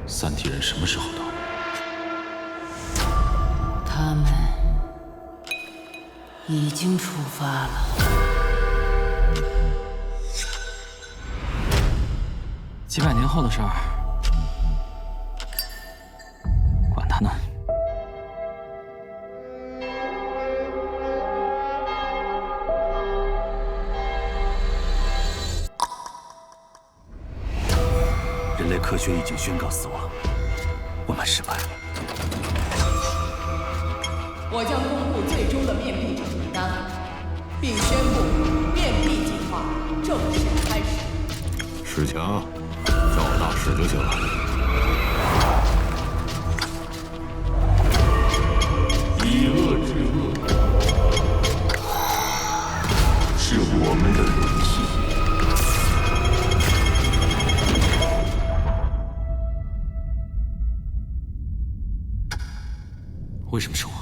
三体人什么时候到？他们已经出发了。几百年后的事儿，管他呢。人类科学已经宣告死亡，我们失败了。我将公布最终的面壁名单，并宣布面壁计划正式开始。事情照大使就行了。以恶制恶，是我们的荣幸。为什么是我？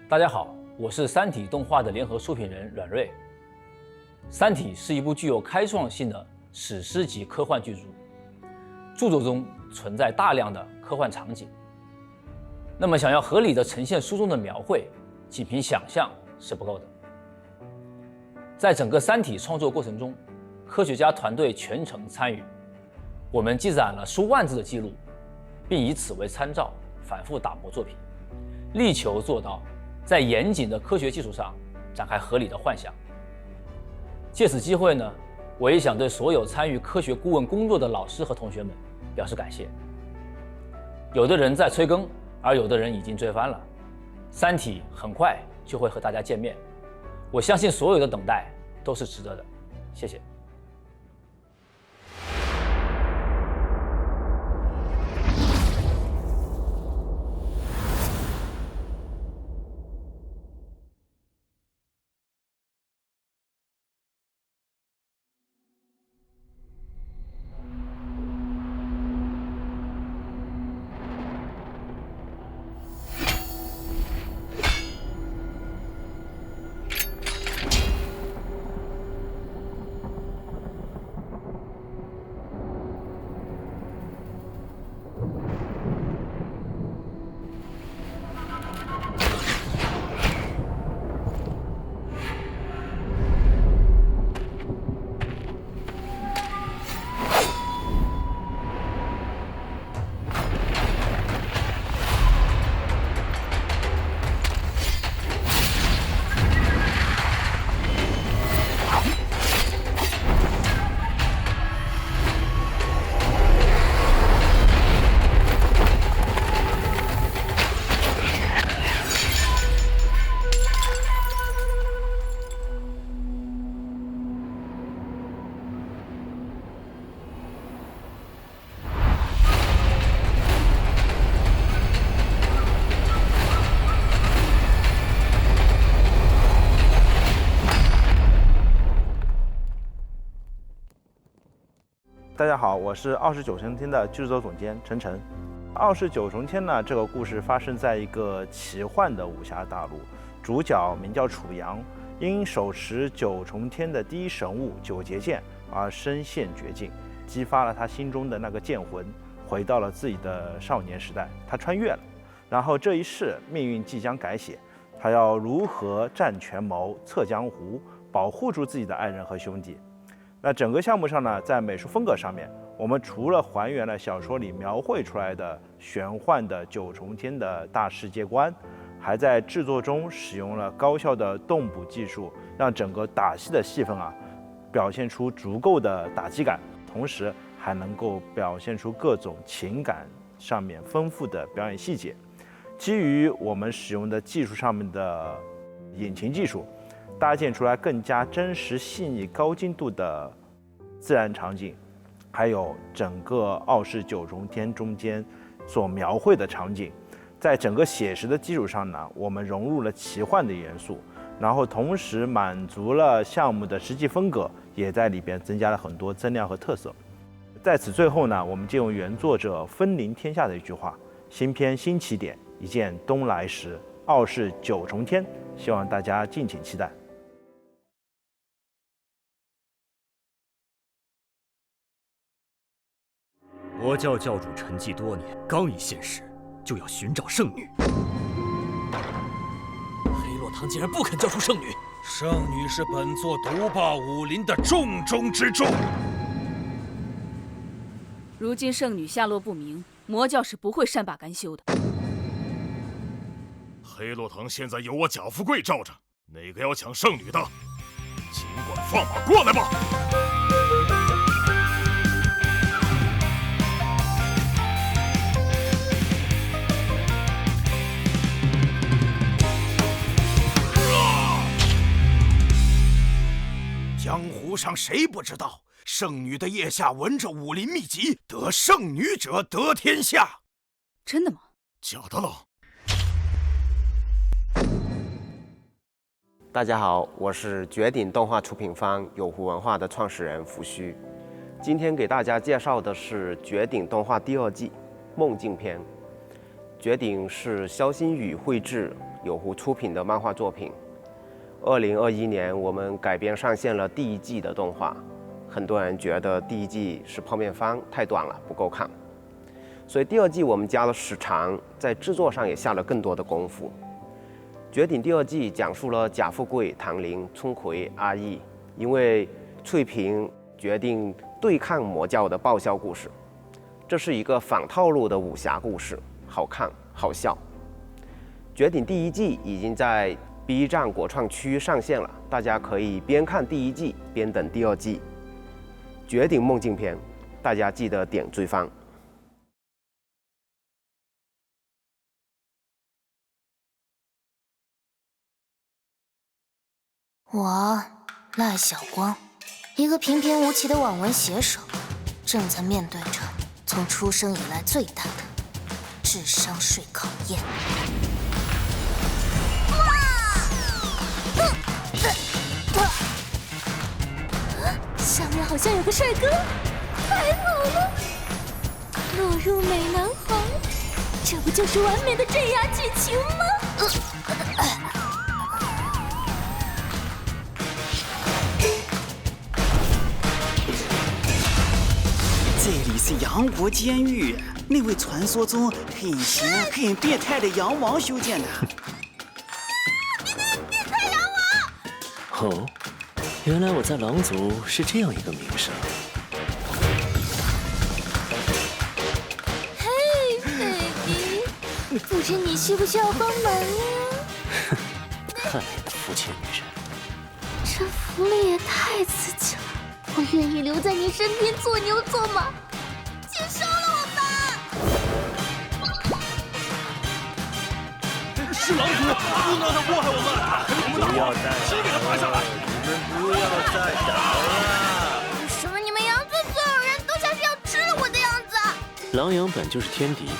大家好，我是《三体》动画的联合出品人阮瑞。《三体》是一部具有开创性的史诗级科幻巨著，著作中存在大量的科幻场景。那么，想要合理的呈现书中的描绘，仅凭想象是不够的。在整个《三体》创作过程中，科学家团队全程参与，我们积攒了数万字的记录，并以此为参照，反复打磨作品，力求做到在严谨的科学基础上展开合理的幻想。借此机会呢，我也想对所有参与科学顾问工作的老师和同学们表示感谢。有的人在催更，而有的人已经追番了。三体很快就会和大家见面，我相信所有的等待都是值得的。谢谢。大家好，我是29重天的制作总监陈晨。29重天呢，这个故事发生在一个奇幻的武侠大陆，主角名叫楚阳，因手持9重天的第一神物9节剑而身陷绝境，激发了他心中的那个剑魂，回到了自己的少年时代。他穿越了，然后这一世命运即将改写，他要如何战权谋、策江湖，保护住自己的爱人和兄弟。那整个项目上呢，在美术风格上面，我们除了还原了小说里描绘出来的玄幻的9重天的大世界观，还在制作中使用了高效的动捕技术，让整个打戏的戏份表现出足够的打击感，同时还能够表现出各种情感上面丰富的表演细节，基于我们使用的技术上面的引擎技术，搭建出来更加真实、细腻、高精度的自然场景，还有整个傲视九重天中间所描绘的场景，在整个写实的基础上呢，我们融入了奇幻的元素，然后同时满足了项目的实际风格，也在里边增加了很多增量和特色。在此最后呢，我们借用原作者分临天下的一句话：新篇新起点，一见东来时，傲视九重天。希望大家敬请期待。魔教教主沉寂多年，刚一现世就要寻找圣女。黑落堂竟然不肯交出圣女，圣女是本座独霸武林的重中之重。如今圣女下落不明，魔教是不会善罢甘休的。黑落堂现在有我贾富贵罩着，哪个要抢圣女的，尽管放马过来吧！江湖上谁不知道，圣女的腋下纹着武林秘籍，得圣女者得天下。真的吗？假的了。大家好，我是绝顶动画出品方有湖文化的创始人福须。今天给大家介绍的是绝顶动画第2季梦境篇。绝顶是肖新宇绘制、有湖出品的漫画作品。2021年我们改编上线了第1季的动画，很多人觉得第1季是泡面番，太短了，不够看。所以第2季我们加了时长，在制作上也下了更多的功夫。绝顶第2季讲述了贾富贵、唐林、春葵、阿义因为翠萍决定对抗魔教的报销故事。这是一个反套路的武侠故事，好看好笑。绝顶第1季已经在 B 站国创区上线了，大家可以边看第1季边等第2季。绝顶梦境篇，大家记得点追番。我赖晓光，一个平平无奇的网文写手，正在面对着从出生以来最大的智商税考验。下面好像有个帅哥，太好了！落入美男行，这不就是完美的镇压剧情吗？这里是杨国监狱，那位传说中很闲很变态的杨王修建的。变态杨王！哦，原来我在狼族是这样一个名声。嘿 ，baby， 不知你需不需要帮忙呀？看你的肤浅女人，这福利也太刺激了！ 我愿意留在你身边做牛做马，请收了我吧！是狼族，不能让他祸害我们！不要再谁给他爬下来？你们不要再打了！为什么你们羊村所有人都像是要吃了我的样子？狼羊本就是天敌，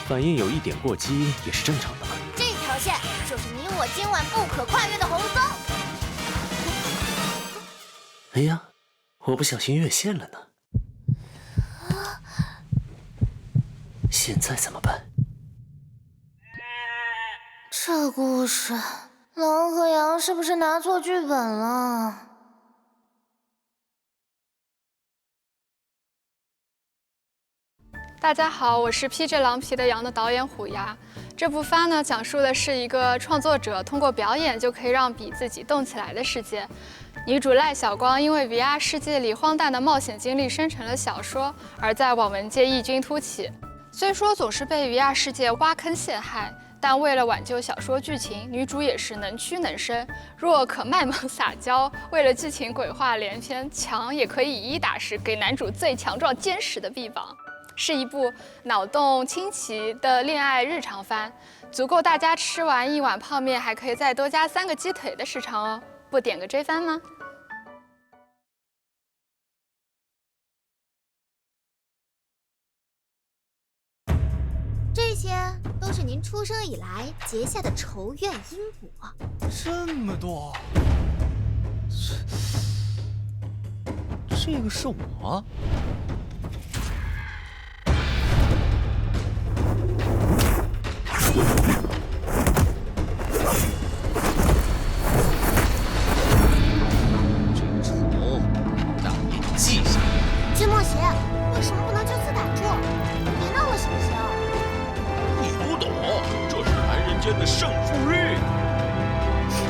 反应有一点过激也是正常的。这条线就是你我今晚不可跨越的红松。哎呀！ 我不小心越线了呢，现在怎么办？这故事，狼和羊是不是拿错剧本了？大家好，我是披着狼皮的羊的导演虎牙。这部番呢，讲述的是一个创作者通过表演就可以让比自己动起来的世界。 女主赖晓光因为 VR 世界里荒诞的冒险经历生成了小说，而在网文界异军突起。虽说总是被 VR 世界挖坑陷害，但为了挽救小说剧情，女主也是能屈能伸。若可卖萌撒娇，为了剧情鬼话连篇，强也可以以一打十，给男主最强壮坚实的臂膀。是一部脑洞清奇的恋爱日常番，足够大家吃完1碗泡面，还可以再多加3个鸡腿的时长哦。不点个追番吗？这些都是您出生以来结下的仇怨因果。这么多，这个是我。这个仇，让你记下来。君莫邪，为什么不能就此打住？别闹了，行不行？你不懂，这是男人间的胜负欲。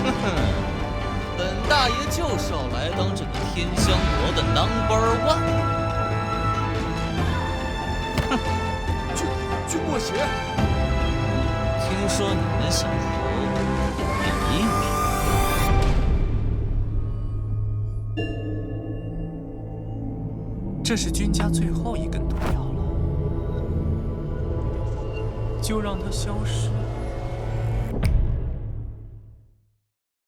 哼哼，本大爷就是要来当这个天香国的 No.1。哼，君莫邪，听说你们想和我联姻？这是君家最后一根毒药了，就让它消失。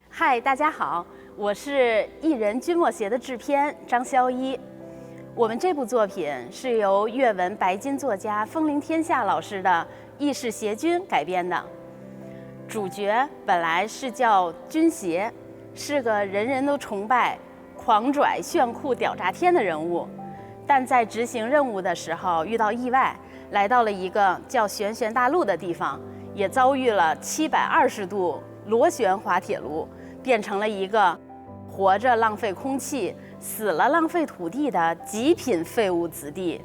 嗨，大家好，我是艺人君莫邪的制片张潇一。我们这部作品是由粤文白金作家风铃天下老师的《异世邪君》改编的。主角本来是叫君邪，是个人人都崇拜、狂拽、炫酷、屌炸天的人物，但在执行任务的时候遇到意外，来到了一个叫玄玄大陆的地方，也遭遇了720度螺旋滑铁卢，变成了一个活着浪费空气，死了浪费土地的极品废物子弟。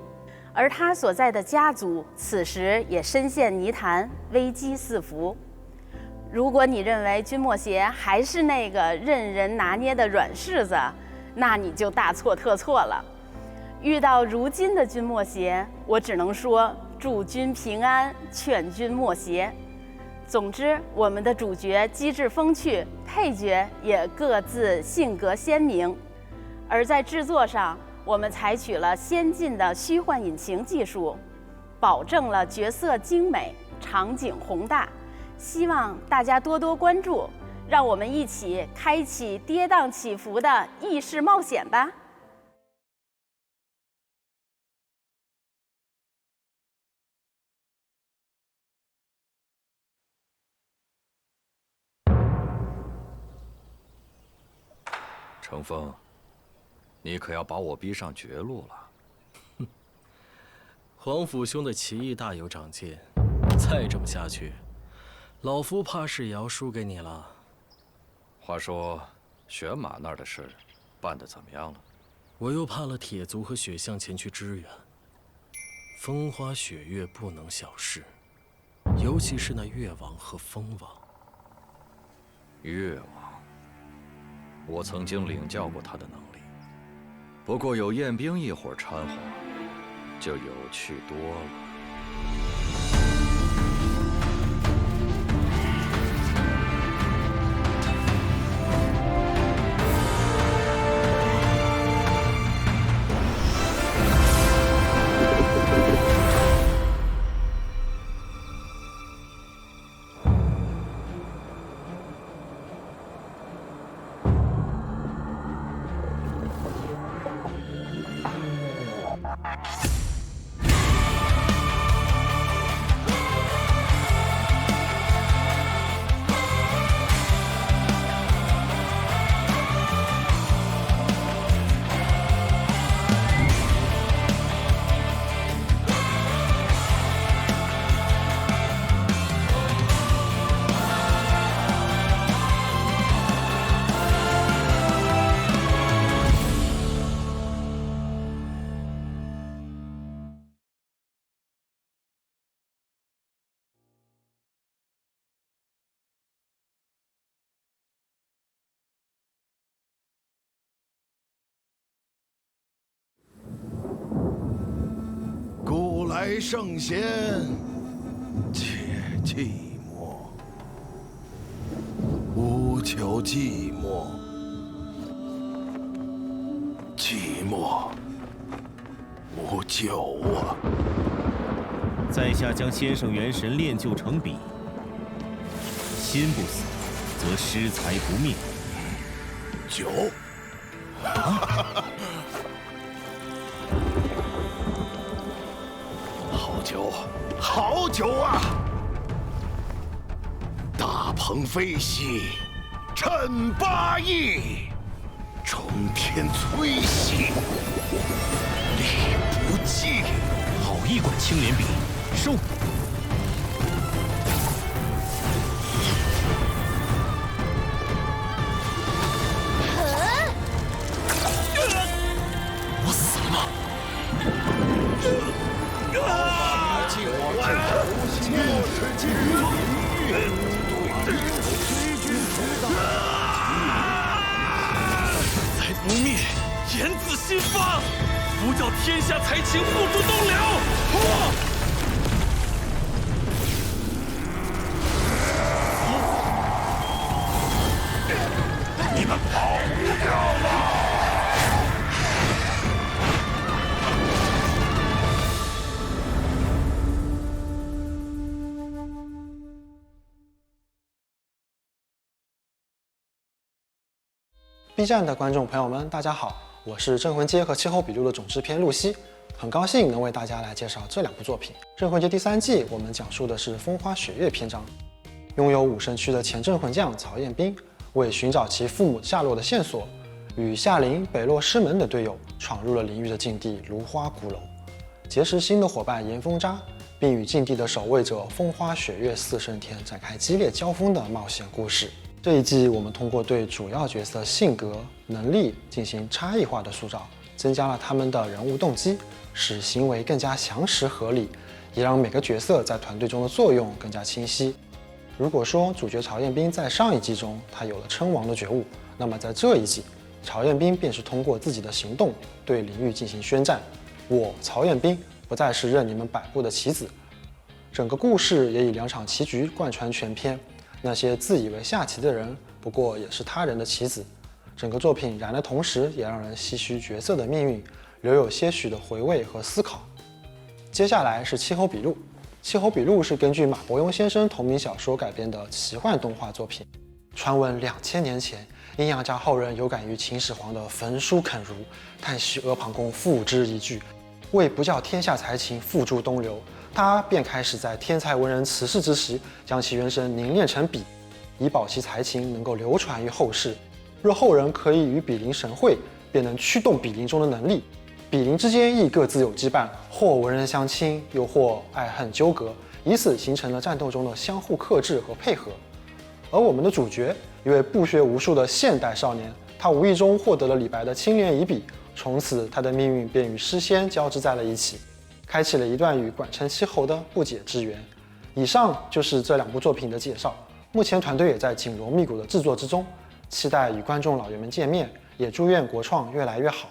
而他所在的家族此时也深陷泥潭，危机四伏。如果你认为君莫邪还是那个任人拿捏的软柿子，那你就大错特错了。遇到如今的君莫邪，我只能说祝君平安，劝君莫邪。总之，我们的主角机智风趣，配角也各自性格鲜明。而在制作上，我们采取了先进的虚幻引擎技术，保证了角色精美、场景宏大。希望大家多多关注，让我们一起开启跌宕起伏的异世冒险吧！程峰，你可要把我逼上绝路了。哼，皇甫兄的棋艺大有长进，再这么下去，老夫怕是也要输给你了。话说，玄马那儿的事办得怎么样了？我又派了铁族和雪象前去支援。风花雪月不能小视，尤其是那越王和风王。越王，我曾经领教过他的能力，不过有燕兵一伙掺和，就有趣多了。古来圣贤，且寂寞，无求寂寞，寂寞，无无救啊！在下将先生元神炼就成笔，心不死，则失财不灭。酒。好酒，好酒啊！大鹏飞兮，振八翼，冲天摧兮，力不济。好一管青莲笔，收。我死了吗？才不灭，言自心发，不叫天下才情付诸东流。你们跑不掉了！B 站的观众朋友们，大家好，我是镇魂街和气候笔录的总制片露西，很高兴能为大家来介绍这两部作品。镇魂街第3季，我们讲述的是风花雪月篇章，拥有武圣区的前镇魂将曹彦斌，为寻找其父母下落的线索，与夏林、北落师门等队友闯入了灵域的禁地芦花鼓楼，结识新的伙伴严风渣，并与禁地的守卫者风花雪月4圣天展开激烈交锋的冒险故事。这一季我们通过对主要角色性格、能力进行差异化的塑造，增加了他们的人物动机，使行为更加详实合理，也让每个角色在团队中的作用更加清晰。如果说主角曹彦斌在上一季中他有了称王的觉悟，那么在这一季，曹彦斌便是通过自己的行动对领域进行宣战：我曹彦斌不再是任你们摆布的棋子。整个故事也以2场棋局贯穿全篇。那些自以为下棋的人，不过也是他人的棋子。整个作品燃的同时，也让人唏嘘角色的命运，留有些许的回味和思考。接下来是《气候笔录》，《气候笔录》是根据马伯庸先生同名小说改编的奇幻动画作品。传闻2000年前，阴阳家后人有感于秦始皇的焚书啃儒，叹息阿房宫付之一炬，为不叫天下才情付诸东流，他便开始在天才文人辞世之时，将其元神凝练成笔，以保其才情能够流传于后世。若后人可以与笔灵神会，便能驱动笔灵中的能力，笔灵之间亦各自有羁绊，或文人相亲，又或爱恨纠葛，以此形成了战斗中的相互克制和配合。而我们的主角，一位不学无术的现代少年，他无意中获得了李白的青莲遗笔，从此他的命运便与诗仙交织在了一起，开启了一段与管城七侯的不解之缘。以上就是这2部作品的介绍，目前团队也在紧锣密鼓的制作之中，期待与观众老爷们见面，也祝愿国创越来越好。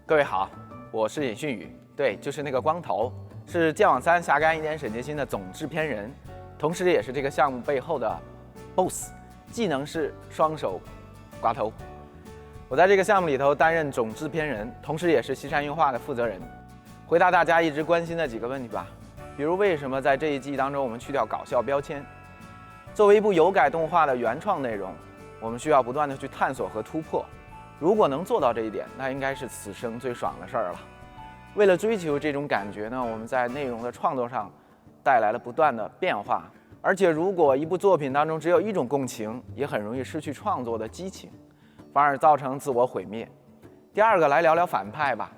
各位好，我是尹迅宇，对，就是那个光头，是剑网3侠肝一点沈杰新的总制片人，同时也是这个项目背后的 BOSS， 技能是双手刮头。我在这个项目里头担任总制片人，同时也是西山映画的负责人。回答大家一直关心的几个问题吧，比如为什么在这一季当中我们去掉搞笑标签？作为一部有改动画的原创内容，我们需要不断的去探索和突破。如果能做到这一点，那应该是此生最爽的事儿了。为了追求这种感觉呢，我们在内容的创作上带来了不断的变化。而且，如果一部作品当中只有一种共情，也很容易失去创作的激情，反而造成自我毁灭。第二个，来聊聊反派吧。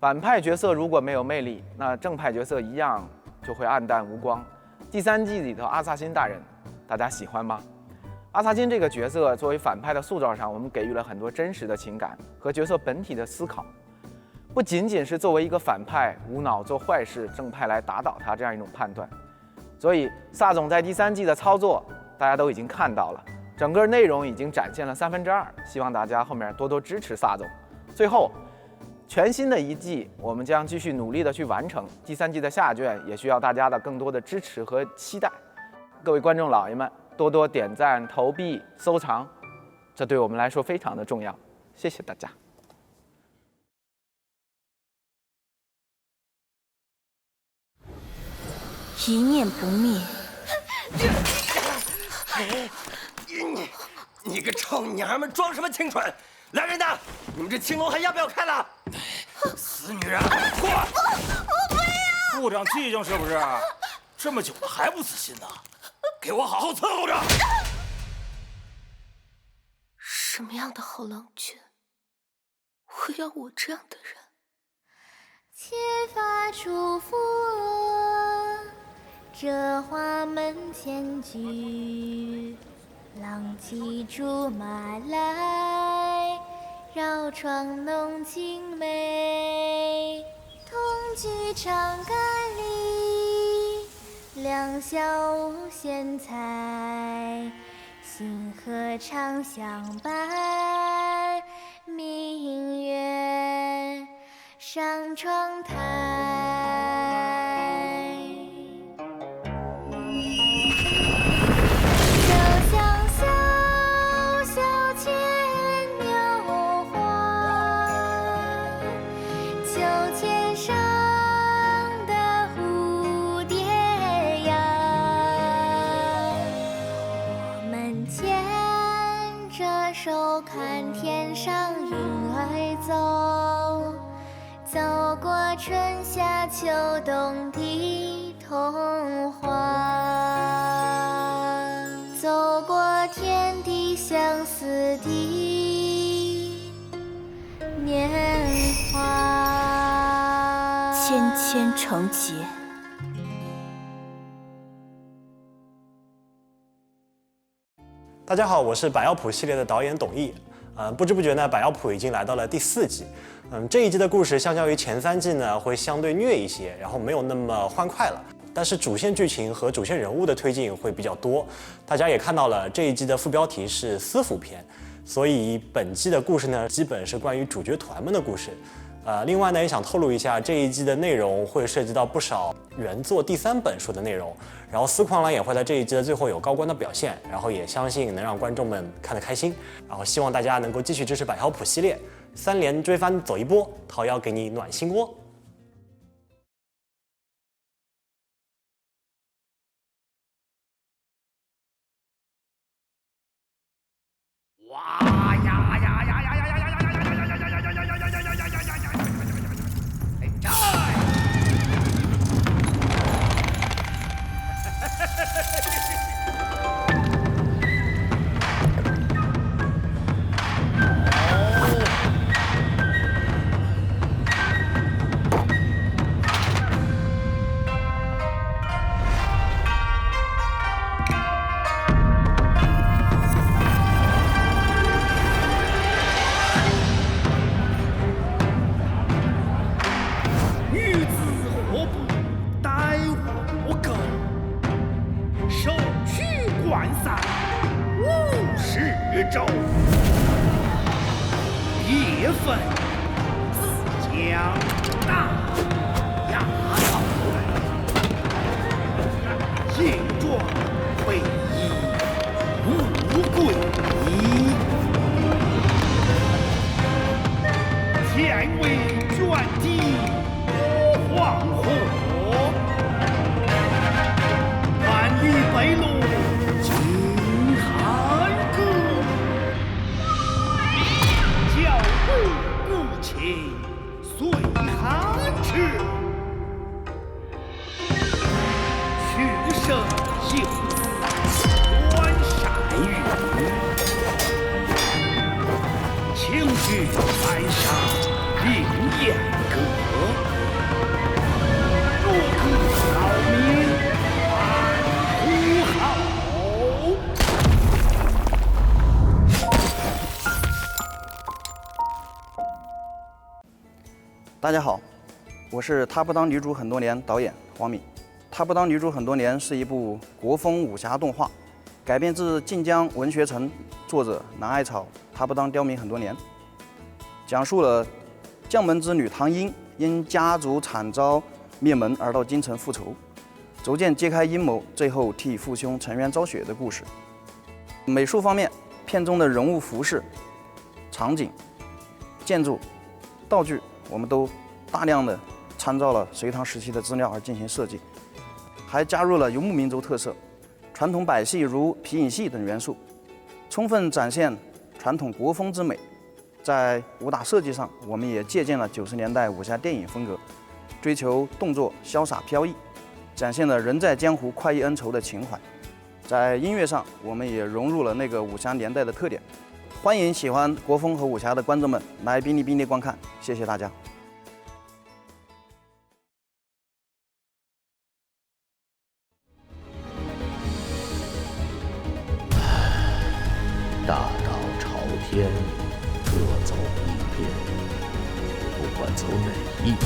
反派角色如果没有魅力，那正派角色一样就会黯淡无光。第3季里头，阿萨辛大人，大家喜欢吗？阿萨辛这个角色作为反派的塑造上，我们给予了很多真实的情感和角色本体的思考，不仅仅是作为一个反派无脑做坏事，正派来打倒他这样一种判断。所以萨总在第3季的操作，大家都已经看到了，整个内容已经展现了2/3，希望大家后面多多支持萨总。最后，全新的一季，我们将继续努力的去完成。第3季的下卷也需要大家的更多的支持和期待。各位观众老爷们，多多点赞、投币、收藏，这对我们来说非常的重要。谢谢大家。一念不灭。你个臭娘们，装什么清纯？来人呐，你们这青龙还要不要看了？死女人，过来！我不要。部长记性是不是？这么久了还不死心呢？给我好好伺候着。什么样的好郎君会要我这样的人？切发祝福我，这花门前举，郎骑竹马来，绕窗弄青梅，同居长干里，两小无嫌财，星河长相伴，明月上窗台。看天上云儿走，走过春夏秋冬的童话，走过天地相似的年华，纤纤成结。大家好，我是百妖谱系列的导演董毅。不知不觉呢，百妖谱已经来到了第4季。这一季的故事相较于前3季呢，会相对虐一些，然后没有那么欢快了。但是主线剧情和主线人物的推进会比较多。大家也看到了，这一季的副标题是私服篇，所以本季的故事呢，基本是关于主角团们的故事。另外呢，也想透露一下，这一季的内容会涉及到不少原作第3本书的内容，然后司狂郎也会在这一季的最后有高光的表现，然后也相信能让观众们看得开心，然后希望大家能够继续支持百妖谱系列，3连追番走一波，桃夭给你暖心窝。哇呀呀呀呀呀呀呀呀呀！原地我黄河，万里北路惊汉歌，教古不情随汉痴，许生有关善语，请举在上另言歌，若可扰民万呼号。大家好，我是《她不当女主很多年》导演黄敏。《她不当女主很多年》是一部国风武侠动画，改编自晋江文学城作者南艾草《她不当刁民很多年》，讲述了将门之女唐英因家族惨遭灭门而到京城复仇，逐渐揭开阴谋，最后替父兄沉冤昭雪的故事。美术方面，片中的人物服饰、场景、建筑、道具，我们都大量的参照了隋唐时期的资料而进行设计，还加入了游牧民族特色、传统百戏如皮影戏等元素，充分展现传统国风之美。在武打设计上，我们也借鉴了90年代武侠电影风格，追求动作潇洒飘逸，展现了人在江湖快意恩仇的情怀。在音乐上，我们也融入了那个武侠年代的特点。欢迎喜欢国风和武侠的观众们来哔哩哔哩观看，谢谢大家。大道朝天，各走一边，不管走哪一边，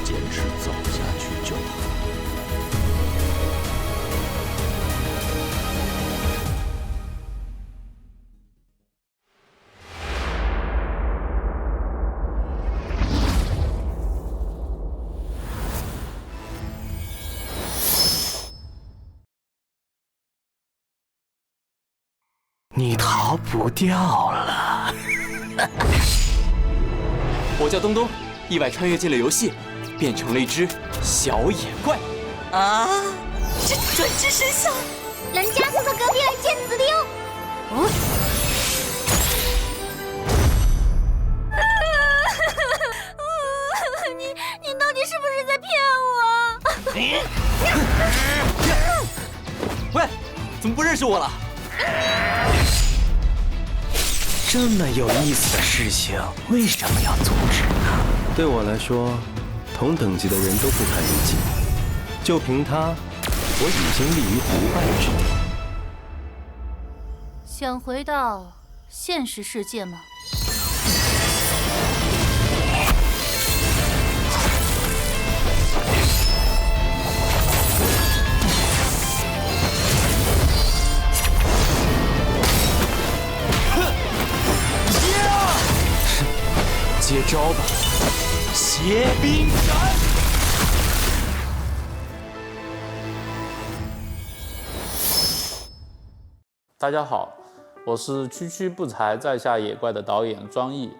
坚持走下去就好。你逃不掉了。我叫东东，意外穿越进了游戏，变成了一只小野怪。啊！这转世神像，人家是从隔壁来见子的哟。哦。你到底是不是在骗我？喂，怎么不认识我了？这么有意思的事情，为什么要阻止呢？对我来说，同等级的人都不堪一击。就凭他，我已经立于不败之地。想回到现实世界吗？接招吧，邪冰斩！大家好，我是区区不才在下野怪的导演庄毅。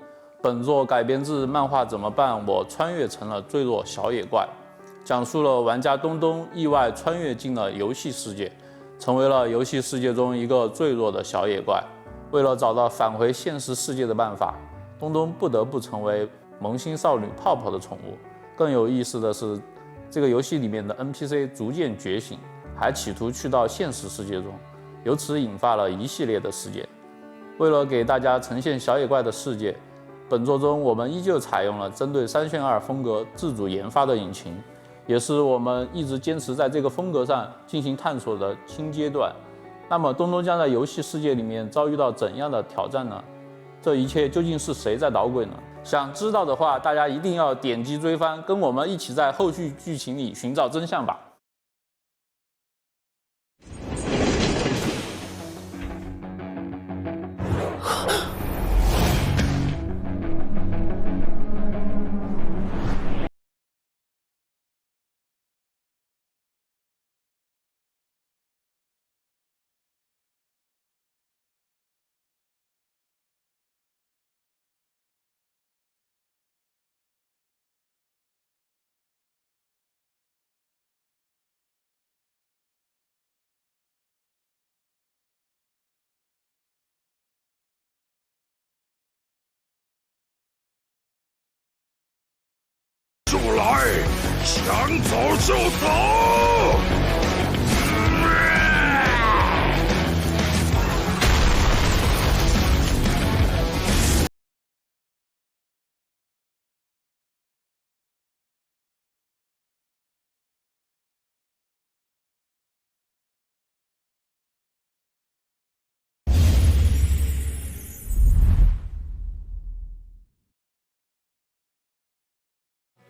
本作改编自漫画《怎么办？我穿越成了最弱小野怪》，讲述了玩家东东意外穿越进了游戏世界，成为了游戏世界中一个最弱的小野怪。为了找到返回现实世界的办法，东东不得不成为萌新少女泡泡的宠物。更有意思的是，这个游戏里面的 NPC 逐渐觉醒，还企图去到现实世界中，由此引发了一系列的事件。为了给大家呈现小野怪的世界，本作中我们依旧采用了针对3选2风格自主研发的引擎，也是我们一直坚持在这个风格上进行探索的新阶段。那么东东将在游戏世界里面遭遇到怎样的挑战呢？这一切究竟是谁在捣鬼呢？想知道的话，大家一定要点击追番，跟我们一起在后续剧情里寻找真相吧。就来，想走就走。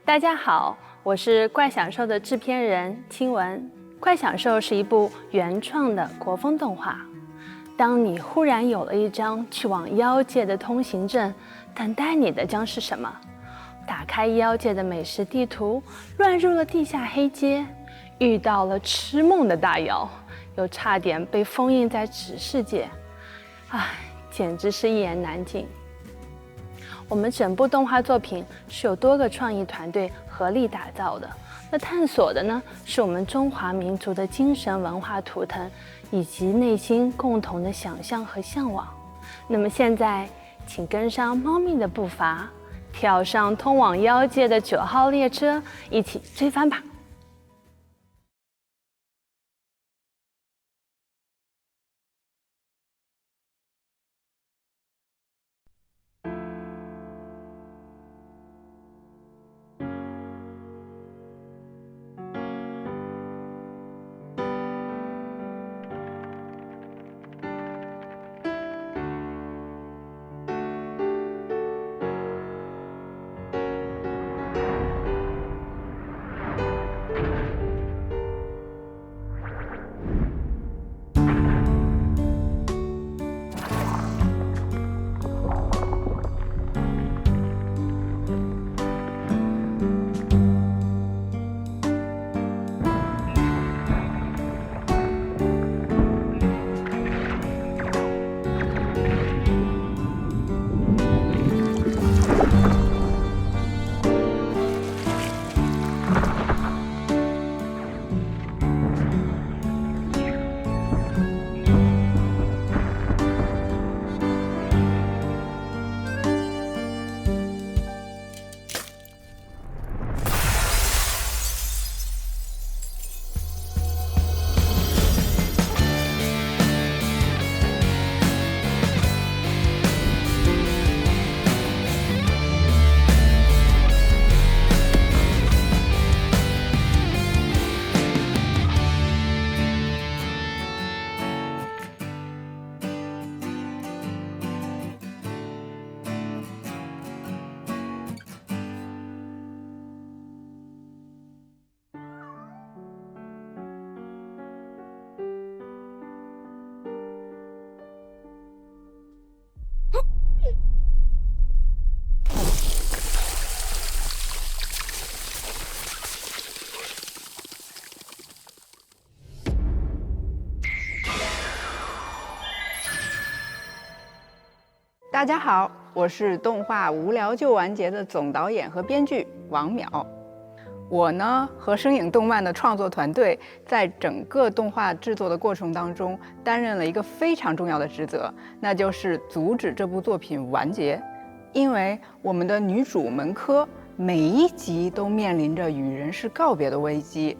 大家好，我是怪享受的制片人青文。怪享受是一部原创的国风动画。当你忽然有了一张去往妖界的通行证，等待你的将是什么？打开妖界的美食地图，乱入了地下黑街，遇到了吃梦的大妖，又差点被封印在纸世界，唉，简直是一言难尽。我们整部动画作品是由多个创意团队合力打造的。那探索的呢，是我们中华民族的精神文化图腾，以及内心共同的想象和向往。那么现在，请跟上猫咪的步伐，跳上通往妖界的9号列车，一起追番吧！大家好，我是动画《无聊就完结》的总导演和编剧王淼。我呢和声影动漫的创作团队在整个动画制作的过程当中，担任了一个非常重要的职责，那就是阻止这部作品完结。因为我们的女主门科每一集都面临着与人世告别的危机，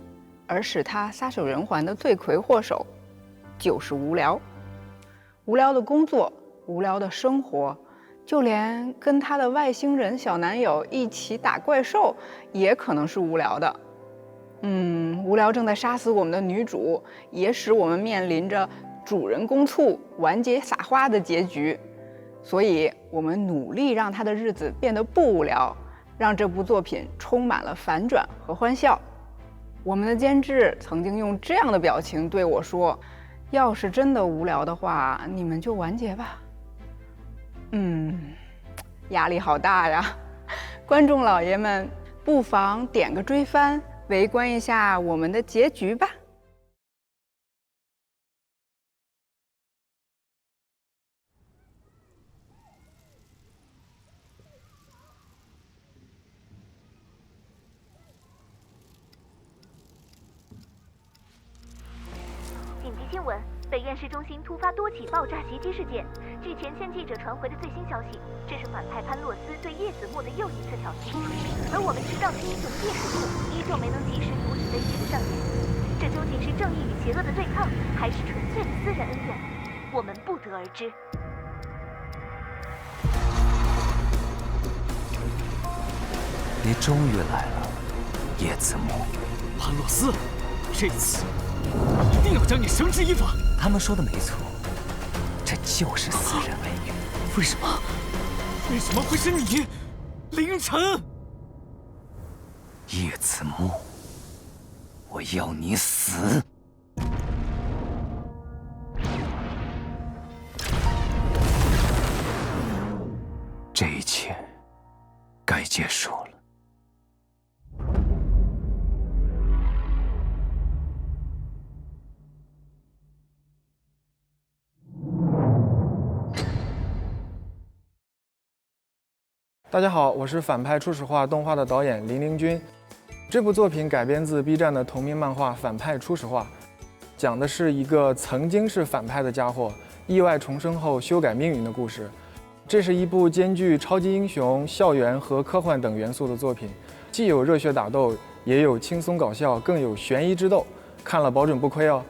而使她撒手人寰的罪魁祸首就是无聊。无聊的工作，无聊的生活，就连跟她的外星人小男友一起打怪兽也可能是无聊的。无聊正在杀死我们的女主，也使我们面临着主人公醋完结撒花的结局。所以我们努力让她的日子变得不无聊，让这部作品充满了反转和欢笑。我们的监制曾经用这样的表情对我说，要是真的无聊的话，你们就完结吧。压力好大呀！观众老爷们，不妨点个追番，围观一下我们的结局吧。紧急新闻：北院市中心突发多起爆炸袭击事件。据前线记者传回的最新消息，这是反派潘洛斯对叶子墨的又一次挑衅，而我们执照的英雄叶子墨依旧没能及时阻止悲剧的上演。这究竟是正义与邪恶的对抗，还是纯粹的私人恩怨？我们不得而知。你终于来了，叶子墨。潘洛斯，这次一定要将你绳之以法。他们说的没错，这就是私人恩怨。为什么？为什么会是你，凌晨？叶子墨，我要你死！这一切该结束了。大家好，我是反派初始化动画的导演林凌君。这部作品改编自 B 站的同名漫画《反派初始化》，讲的是一个曾经是反派的家伙意外重生后修改命运的故事。这是一部兼具超级英雄、校园和科幻等元素的作品，既有热血打斗，也有轻松搞笑，更有悬疑之斗，看了保准不亏哦。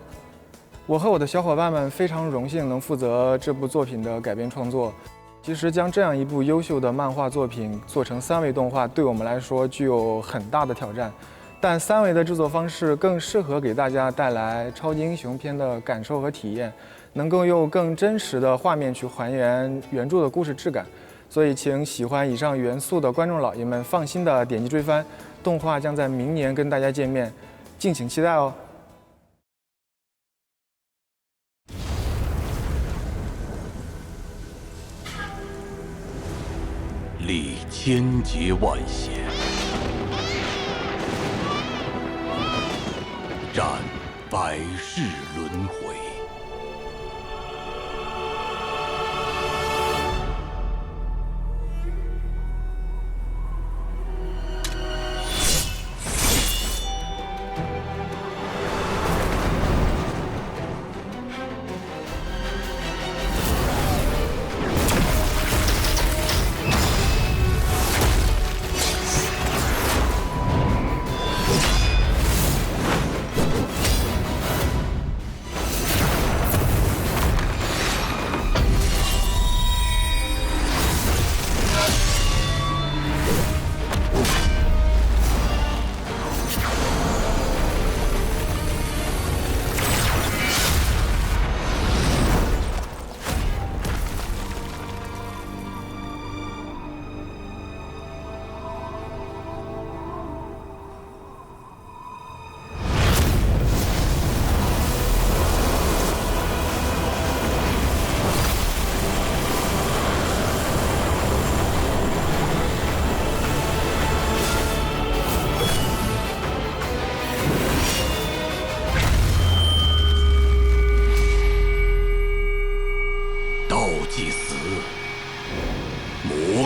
我和我的小伙伴们非常荣幸能负责这部作品的改编创作。其实将这样一部优秀的漫画作品做成3维动画，对我们来说具有很大的挑战。但3维的制作方式更适合给大家带来超级英雄片的感受和体验，能够用更真实的画面去还原原著的故事质感。所以，请喜欢以上元素的观众老爷们放心的点击追番，动画将在明年跟大家见面，敬请期待哦。历千劫万险，战百世轮回。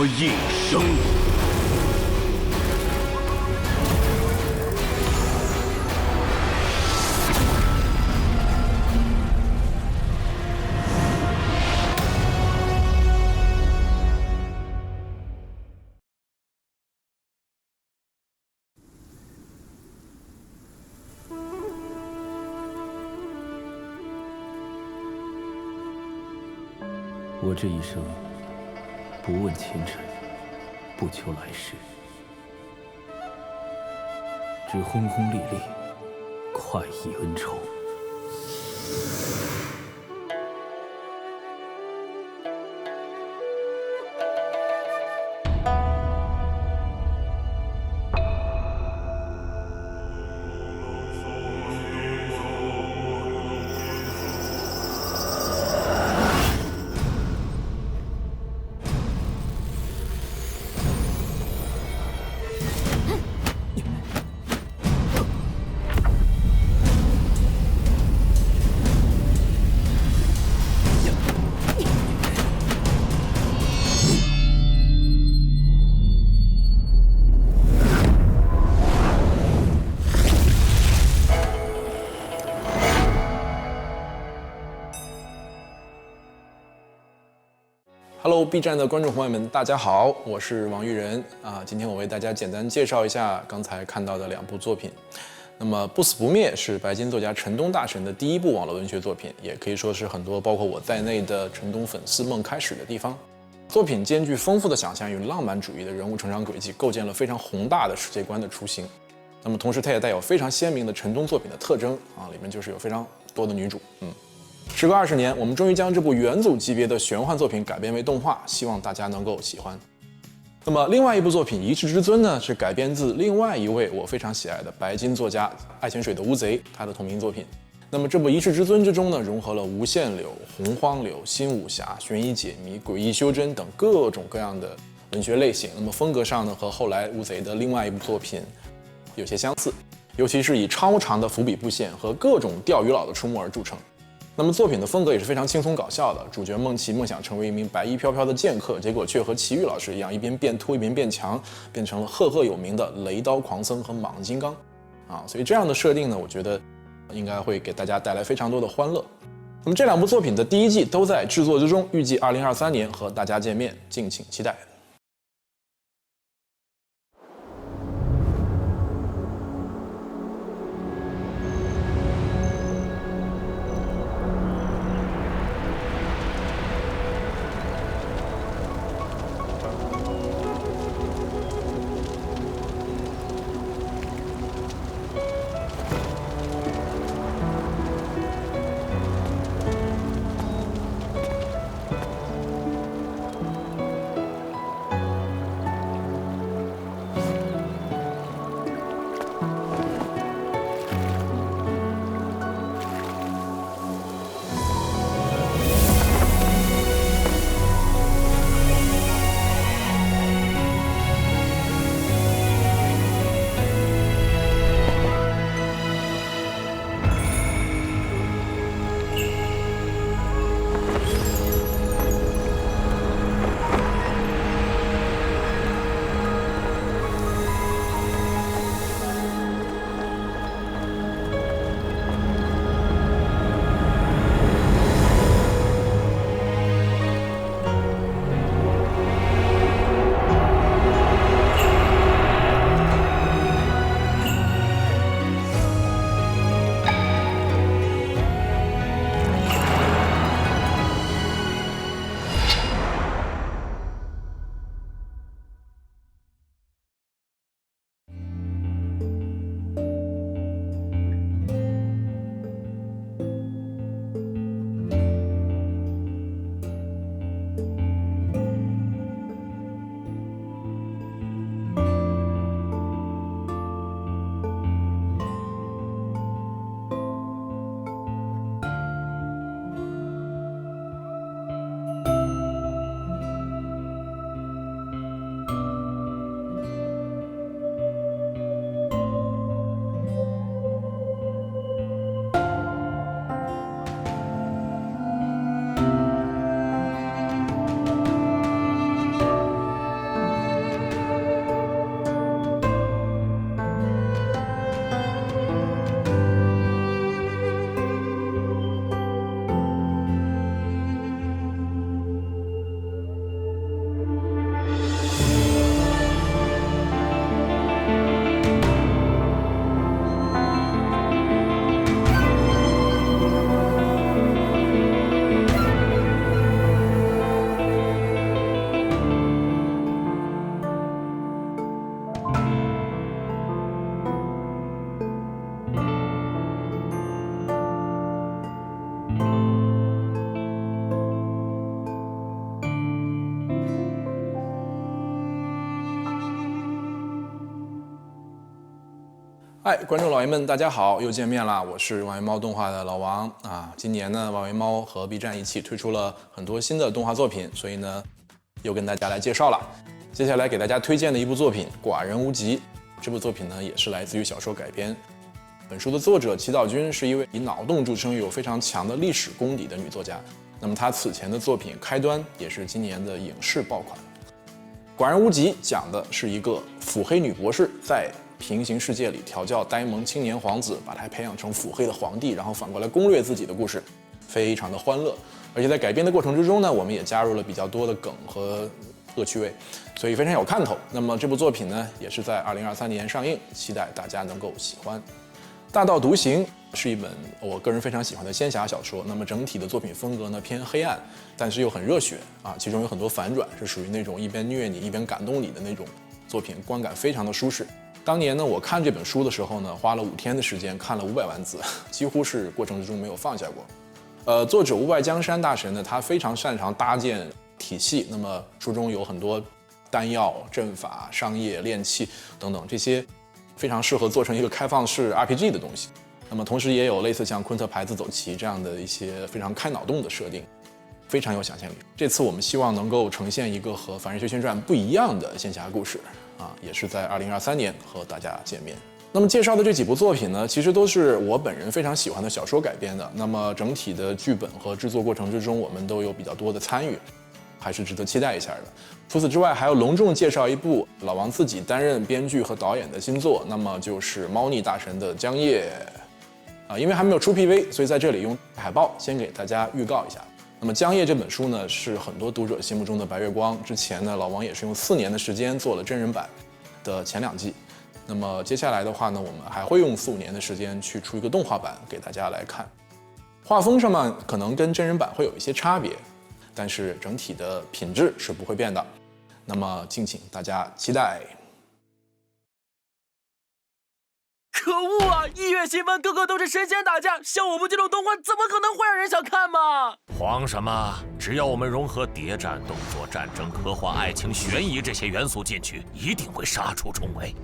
一生。我这一生不问前尘，不求来世，只轰轰烈烈，快意恩仇。Hello B 站的观众朋友们，大家好，我是王玉仁啊。今天我为大家简单介绍一下刚才看到的2部作品。那么《不死不灭》是白金作家陈东大神的第1部网络文学作品，也可以说是很多包括我在内的陈东粉丝梦开始的地方。作品兼具丰富的想象与浪漫主义的人物成长轨迹，构建了非常宏大的世界观的雏形。那么同时，它也带有非常鲜明的陈东作品的特征啊，里面就是有非常多的女主。时隔20年，我们终于将这部元祖级别的玄幻作品改编为动画，希望大家能够喜欢。那么另外一部作品《一世之尊》呢，是改编自另外一位我非常喜爱的白金作家爱潜水的乌贼他的同名作品。那么这部《一世之尊》之中呢，融合了无限流、洪荒流、新武侠、悬疑解谜、诡异修真等各种各样的文学类型。那么风格上呢，和后来乌贼的另外一部作品有些相似，尤其是以超长的伏笔布线和各种钓鱼佬的出没而著称。那么作品的风格也是非常轻松搞笑的，主角梦琪梦想成为一名白衣飘飘的剑客，结果却和奇遇老师一样，一边变秃一边变强，变成了赫赫有名的雷刀狂僧和蟒金刚啊。所以这样的设定呢，我觉得应该会给大家带来非常多的欢乐。那么这2部作品的第1季都在制作之中，预计2023年和大家见面，敬请期待。嗨，观众老爷们，大家好，又见面啦！我是万维猫动画的老王啊。今年呢，万维猫和 B 站一起推出了很多新的动画作品，所以呢，又跟大家来介绍了。接下来给大家推荐的一部作品《寡人无极》，这部作品呢，也是来自于小说改编。本书的作者祈岛君是一位以脑洞著称、有非常强的历史功底的女作家。那么她此前的作品《开端》也是今年的影视爆款。《寡人无极》讲的是一个腹黑女博士在平行世界里调教呆萌青年皇子，把他培养成腹黑的皇帝，然后反过来攻略自己的故事。非常的欢乐。而且在改编的过程之中呢，我们也加入了比较多的梗和恶趣味，所以非常有看头。那么这部作品呢，也是在2023年上映，期待大家能够喜欢。《大道独行》是一本我个人非常喜欢的仙侠小说，那么整体的作品风格呢偏黑暗，但是又很热血啊，其中有很多反转，是属于那种一边虐你一边感动你的那种作品，观感非常的舒适。当年呢，我看这本书的时候呢，花了5天的时间看了500万字，几乎是过程之中没有放下过。作者无外江山大神呢，他非常擅长搭建体系，那么书中有很多丹药、阵法、商业、炼器等等这些。非常适合做成一个开放式 RPG 的东西，那么同时也有类似像昆特牌子走棋这样的一些非常开脑洞的设定，非常有想象力。这次我们希望能够呈现一个和《凡人修仙传》不一样的仙侠故事啊，也是在2023年和大家见面。那么介绍的这几部作品呢，其实都是我本人非常喜欢的小说改编的。那么整体的剧本和制作过程之中，我们都有比较多的参与，还是值得期待一下的。除此之外，还要隆重介绍一部老王自己担任编剧和导演的新作，那么就是猫腻大神的《江夜》因为还没有出 PV， 所以在这里用海报先给大家预告一下。那么《江夜》这本书呢，是很多读者心目中的白月光。之前呢，老王也是用4年的时间做了真人版的前2季。那么接下来的话呢，我们还会用4-5年的时间去出一个动画版给大家来看。画风上面可能跟真人版会有一些差别，但是整体的品质是不会变的。那么敬请大家期待。可恶啊！1月新番个个都是神仙打架，像我们这种动画怎么可能会让人想看嘛？慌什么？只要我们融合谍战、动作、战争、科幻、爱情、悬疑这些元素进去，一定会杀出重围。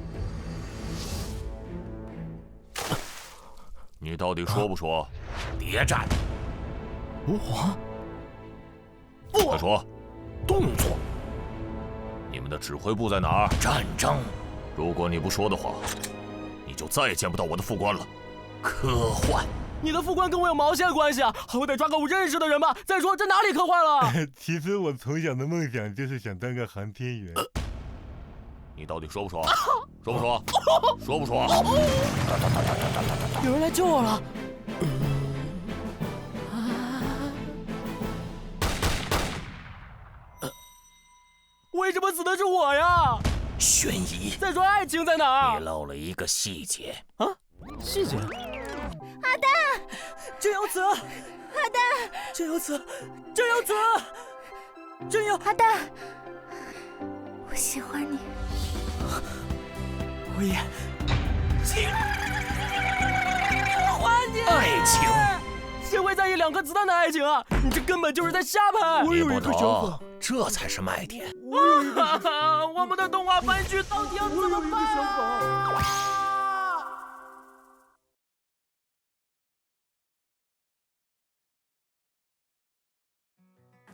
你到底说不说？谍战？吾皇？快说！动作？你们的指挥部在哪儿？战争？如果你不说的话，你就再也见不到我的副官了。科幻？你的副官跟我有毛线关系啊？好歹抓个我认识的人吧。再说这哪里科幻了？其实我从小的梦想就是想当个航天员。你到底说不说？说不说？说不说？有人来救我了！为什么死的是我呀？悬疑。再说爱情在哪儿？你漏了一个细节啊！细节？阿蛋，真有此！阿蛋，真有此！真有此！真有！阿蛋，我喜欢你。我也还你爱情，谁会在意2颗子弹的爱情啊？你这根本就是在瞎拍！我有一个想法，这才是卖点。我们的动画番剧到底要怎么办？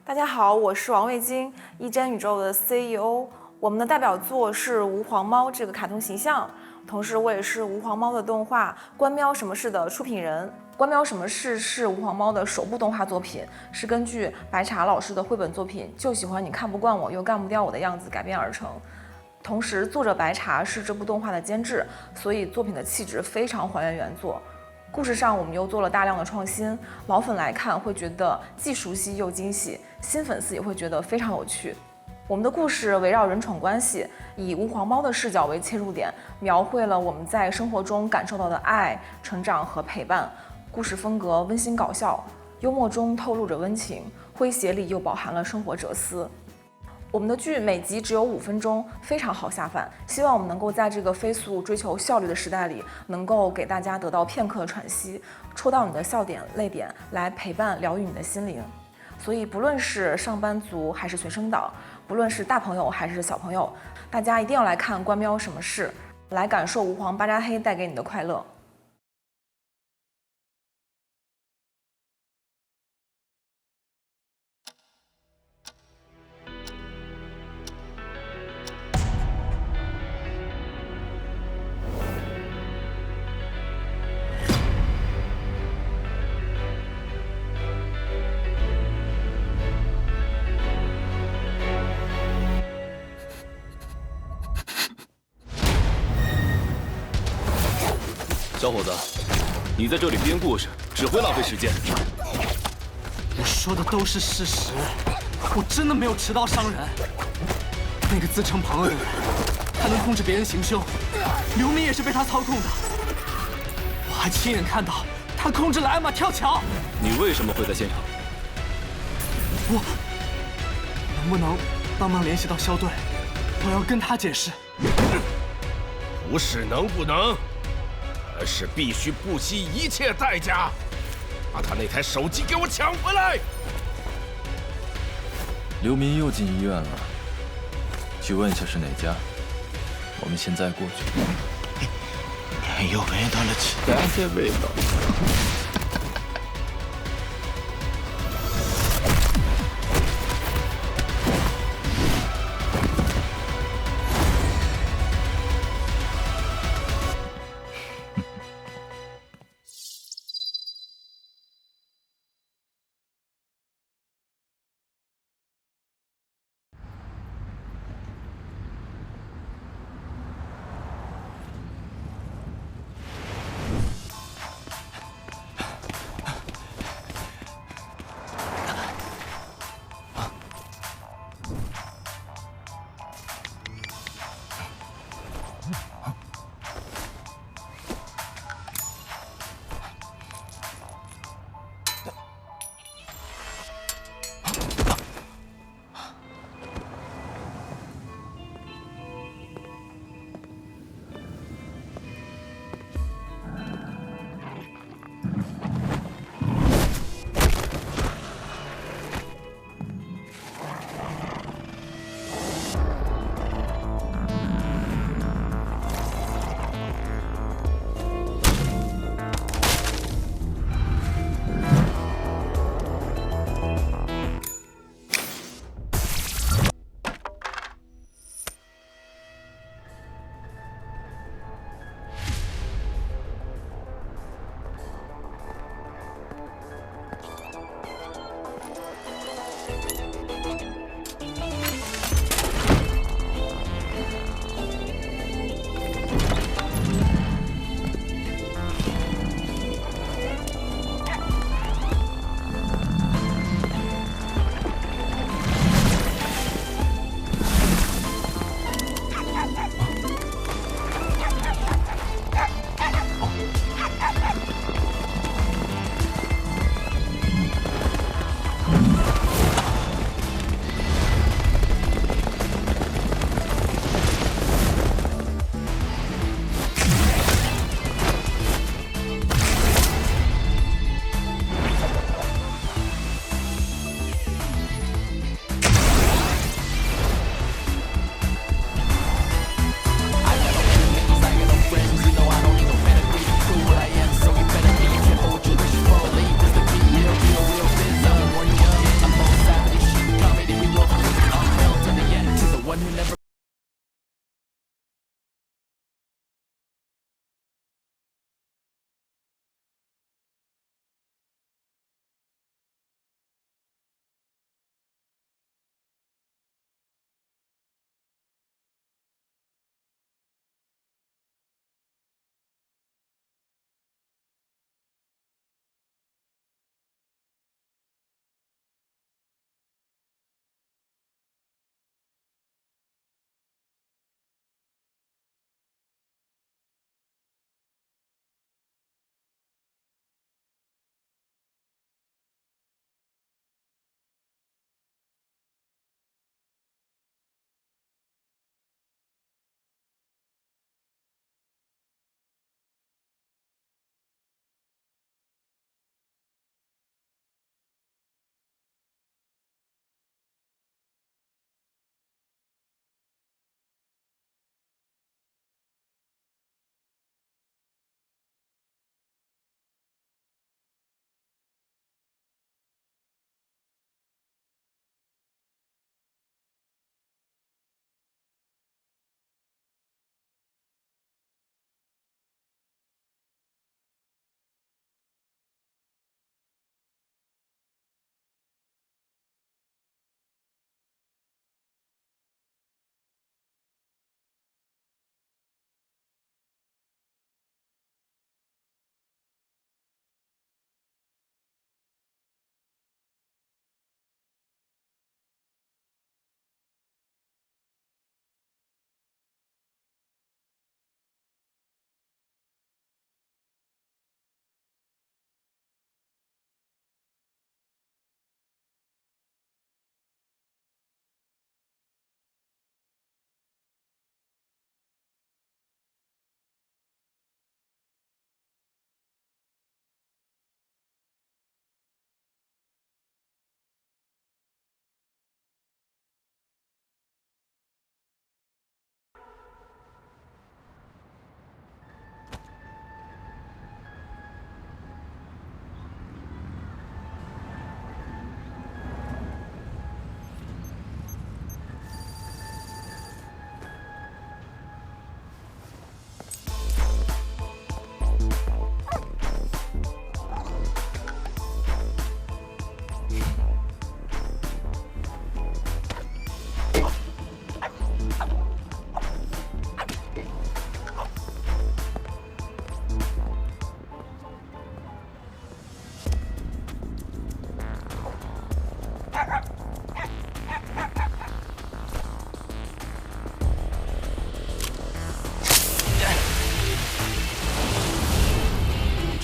大家好，我是王卫京，一真宇宙的 CEO。我们的代表作是吾皇猫这个卡通形象，同时我也是吾皇猫的动画《关喵什么事》的出品人。《关喵什么事》是吾皇猫的首部动画作品，是根据白茶老师的绘本作品《就喜欢你看不惯我又干不掉我的样子》改编而成。同时，作者白茶是这部动画的监制，所以作品的气质非常还原原作。故事上我们又做了大量的创新，老粉来看会觉得既熟悉又惊喜，新粉丝也会觉得非常有趣。我们的故事围绕人宠关系，以吾皇猫的视角为切入点，描绘了我们在生活中感受到的爱、成长和陪伴。故事风格温馨搞笑，幽默中透露着温情，诙谐里又饱含了生活哲思。我们的剧每集只有5分钟，非常好下饭。希望我们能够在这个飞速追求效率的时代里，能够给大家得到片刻的喘息，戳到你的笑点、泪点，来陪伴、疗愈你的心灵。所以，不论是上班族还是学生党，不论是大朋友还是小朋友，大家一定要来看《关喵什么事》，来感受吾皇巴扎黑带给你的快乐。小伙子，你在这里编故事，只会浪费时间。说的都是事实，我真的没有持刀伤人。那个自称朋友的人，他能控制别人行凶，刘明也是被他操控的。我还亲眼看到他控制了艾玛跳桥。你为什么会在现场？我能不能帮忙联系到肖队？我要跟他解释。不是能不能，而是必须不惜一切代价把他那台手机给我抢回来。刘民又进医院了，去问一下是哪家。我们现在过去。又闻到了其他的味道。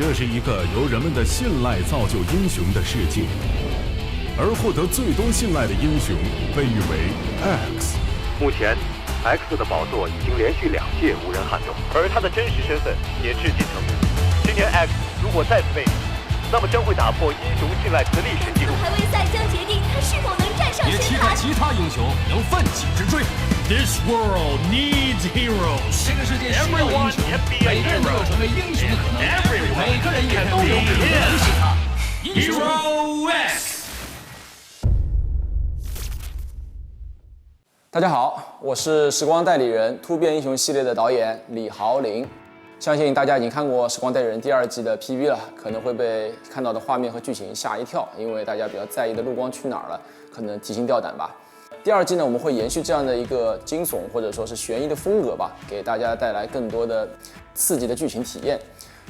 这是一个由人们的信赖造就英雄的世界，而获得最多信赖的英雄被誉为 X。目前 X 的宝座已经连续2届无人撼动，而他的真实身份也至今成谜。今年 X 如果再次被捕，那么将会打破英雄信赖值的历史记录。排位赛将决定他是否能站上神坛。也期待其他英雄能奋起直追。This world needs heroes。这个世界需要英雄，每个人都有成为英雄的可能，每个人也都有可能是他。Hero X。大家好，我是时光代理人突变英雄系列的导演李豪林。相信大家已经看过《时光代理人》第2季的 PV 了，可能会被看到的画面和剧情吓一跳，因为大家比较在意的陆光去哪儿了，可能提心吊胆吧。第2季呢，我们会延续这样的一个惊悚或者说是悬疑的风格吧，给大家带来更多的刺激的剧情体验。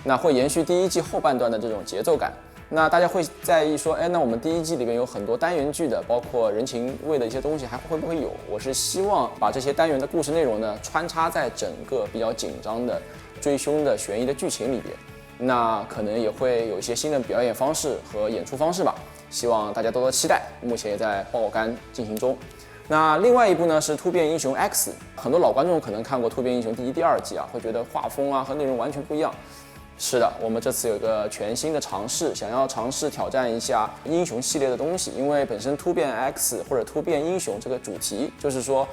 那会延续第1季后半段的这种节奏感。那大家会在意说，那我们第1季里面有很多单元剧的，包括人情味的一些东西，还会不会有？我是希望把这些单元的故事内容呢，穿插在整个比较紧张的追凶的悬疑的剧情里边。那可能也会有一些新的表演方式和演出方式吧，希望大家多多期待。目前也在爆肝进行中。那另外一部呢是突变英雄 X， 很多老观众可能看过突变英雄第1、第2季啊，会觉得画风啊和内容完全不一样。是的，我们这次有个全新的尝试，想要尝试挑战一下英雄系列的东西，因为本身突变 X 或者突变英雄这个主题，就是说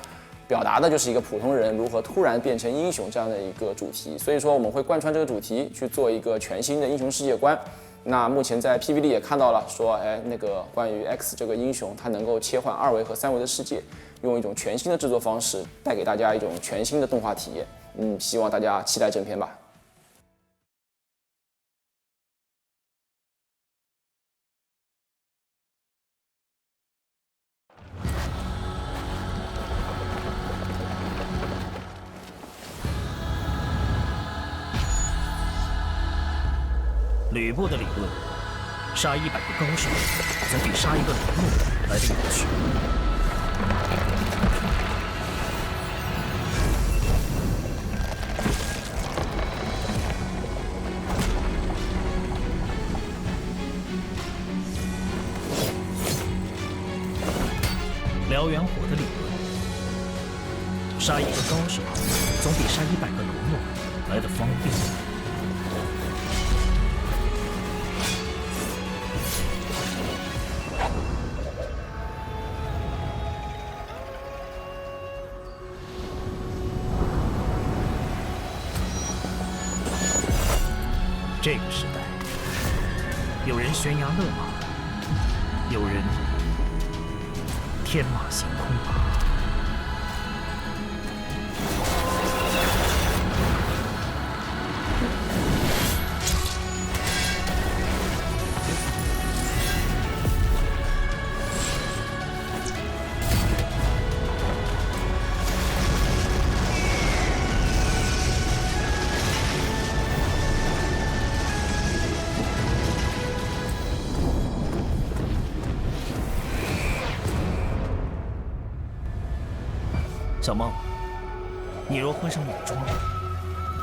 表达的就是一个普通人如何突然变成英雄这样的一个主题，所以说我们会贯穿这个主题去做一个全新的英雄世界观。那目前在 PV 里也看到了，说那个关于 X 这个英雄，他能够切换2维和3维的世界，用一种全新的制作方式带给大家一种全新的动画体验。希望大家期待正片吧。吕布的理论，杀100个高手，总比杀1个鲁诺来得有趣。燎原火的理论，杀1个高手，总比杀100个鲁诺来得方便。这个时代，有人悬崖勒马，有人天马行空。小梦，你若换上女装，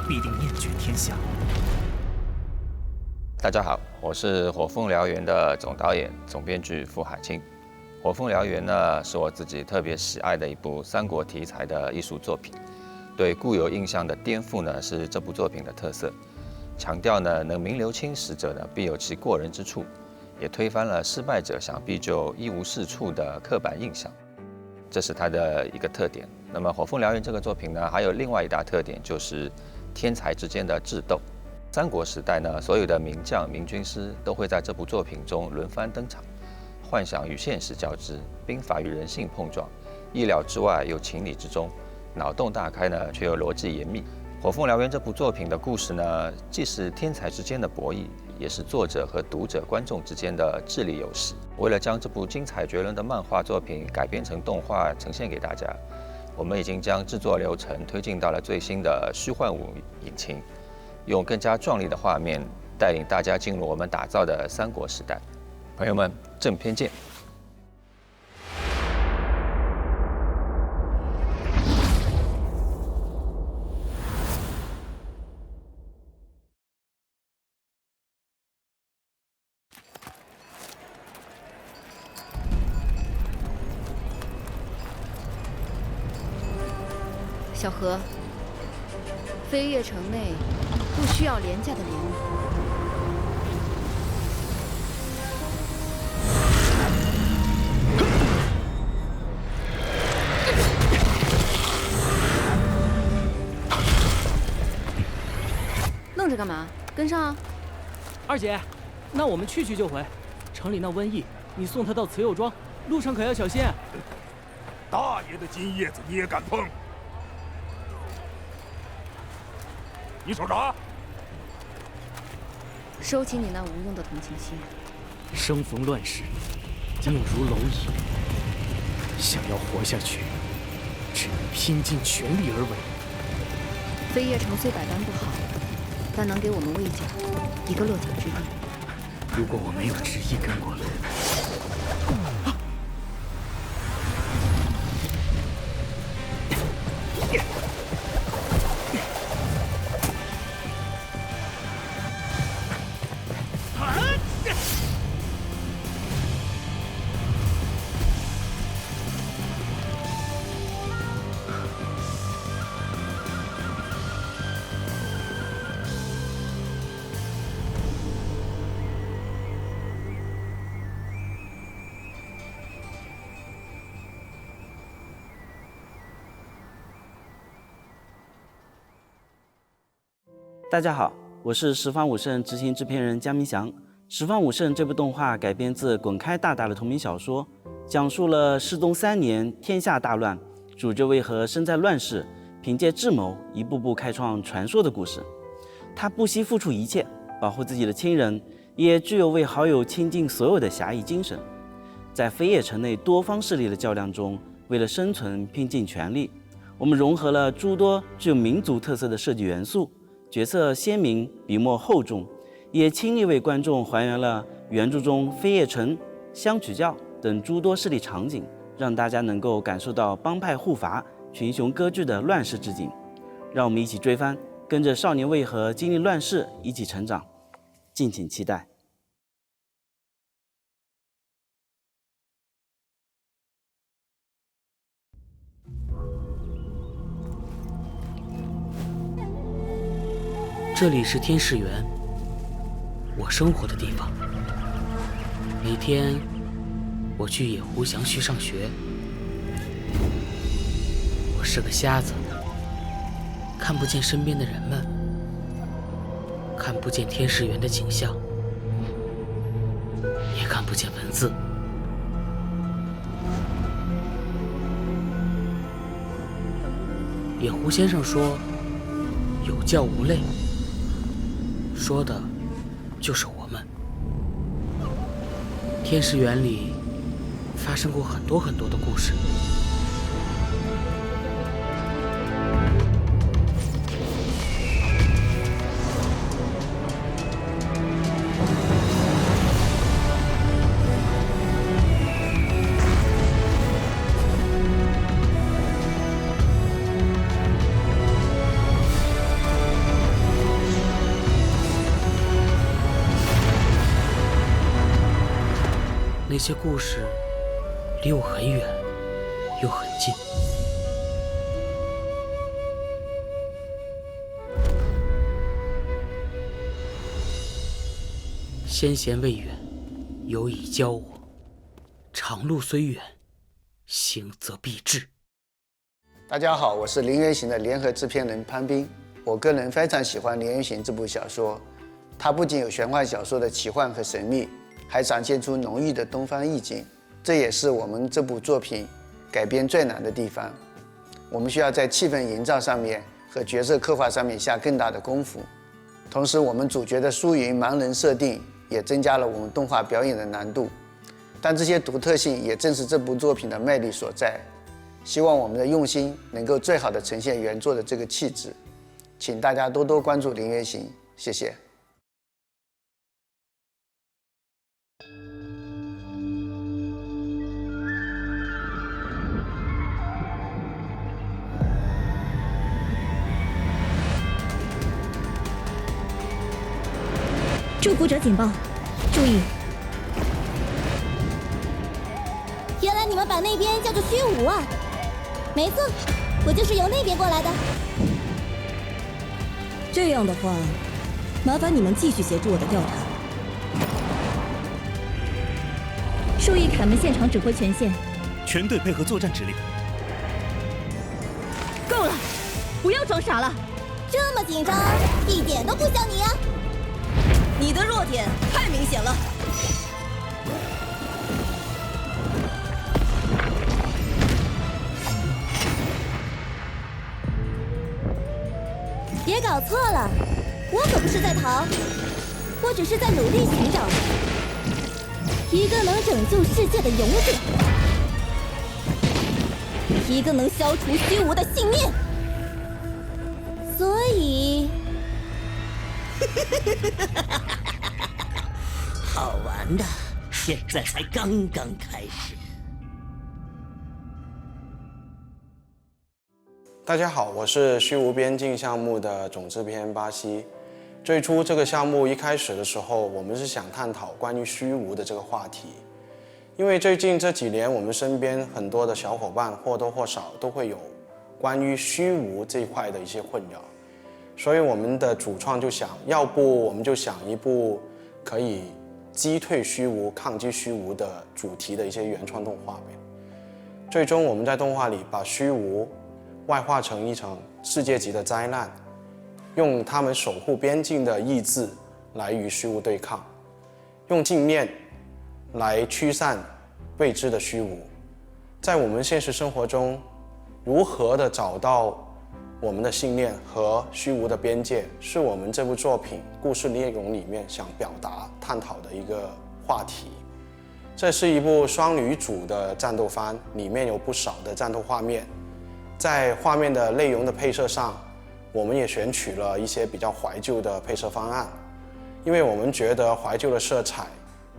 必定面绝天下。大家好，我是《火凤燎原》的总导演、总编剧傅海清。《火凤燎原》呢，是我自己特别喜爱的一部三国题材的艺术作品。对固有印象的颠覆呢，是这部作品的特色。强调呢，能名留青史者呢，必有其过人之处，也推翻了失败者想必就一无是处的刻板印象。这是它的一个特点。那么《火凤燎原》这个作品呢，还有另外一大特点，就是天才之间的智斗。三国时代呢，所有的名将、明军师都会在这部作品中轮番登场，幻想与现实交织，兵法与人性碰撞，意料之外又情理之中，脑洞大开呢，却又逻辑严密。《火凤燎原》这部作品的故事呢，既是天才之间的博弈，也是作者和读者、观众之间的智力游戏。为了将这部精彩绝伦的漫画作品改编成动画呈现给大家，我们已经将制作流程推进到了最新的虚幻五引擎，用更加壮丽的画面带领大家进入我们打造的三国时代。朋友们，正片见。小何，飞跃城内不需要廉价的联络。愣着干嘛？跟上啊！二姐，那我们去就回。城里那瘟疫，你送他到慈幼庄，路上可要小心。大爷的金叶子你也敢碰？你说啥？收起你那无用的同情心。生逢乱世，命如蝼蚁，想要活下去，只能拼尽全力而为。飞叶城虽百般不好，但能给我们魏家一个落脚之地。如果我没有执意跟过来，大家好，我是十方武圣执行制片人江明祥。十方武圣这部动画改编自滚开大大的同名小说，讲述了世宗3年天下大乱，主角为何身在乱世，凭借智谋一步步开创传说的故事。他不惜付出一切，保护自己的亲人，也具有为好友倾尽所有的侠义精神。在飞叶城内多方势力的较量中，为了生存拼尽全力。我们融合了诸多具有民族特色的设计元素，角色鲜明，笔墨厚重，也倾力为观众还原了原著中飞叶城、相曲教等诸多势力场景，让大家能够感受到帮派护法、群雄割据的乱世之景。让我们一起追番，跟着少年为何经历乱世一起成长，敬请期待。这里是天世园，我生活的地方。每天我去野湖详序上学。我是个瞎子，看不见身边的人们，看不见天世园的景象，也看不见文字。野湖先生说，有教无类。说的就是我们。天世园里发生过很多很多的故事。那些故事离我很远，又很近。先贤未远，有以教我。长路虽远，行则必至。大家好，我是《林原行》的联合制片人潘斌。我个人非常喜欢《林原行》这部小说，它不仅有玄幻小说的奇幻和神秘，还展现出浓郁的东方意境，这也是我们这部作品改编最难的地方。我们需要在气氛营造上面和角色刻画上面下更大的功夫。同时，我们主角的疏云盲人设定也增加了我们动画表演的难度。但这些独特性也正是这部作品的魅力所在。希望我们的用心能够最好的呈现原作的这个气质。请大家多多关注《林原行》，谢谢。驻捕者警报，注意！原来你们把那边叫做虚无啊？没错，我就是由那边过来的。这样的话，麻烦你们继续协助我的调查。授予凯门现场指挥权限，全队配合作战指令。够了，不要装傻了。这么紧张，一点都不像你啊！你的弱点太明显了。别搞错了，我可不是在逃，我只是在努力寻找一个能拯救世界的勇者，一个能消除虚无的信念。所以，好玩的，现在才刚刚开始。大家好，我是虚无边境项目的总制片巴西。最初这个项目一开始的时候，我们是想探讨关于虚无的这个话题，因为最近这几年我们身边很多的小伙伴或多或少都会有关于虚无这一块的一些困扰，所以我们的主创就想，要不我们就想一部可以击退虚无、抗击虚无的主题的一些原创动画呗。最终我们在动画里把虚无外化成一场世界级的灾难，用他们守护边境的意志来与虚无对抗，用镜面来驱散未知的虚无。在我们现实生活中，如何的找到我们的信念和虚无的边界，是我们这部作品故事内容里面想表达、探讨的一个话题。这是一部双女主的战斗番，里面有不少的战斗画面。在画面的内容的配色上，我们也选取了一些比较怀旧的配色方案，因为我们觉得怀旧的色彩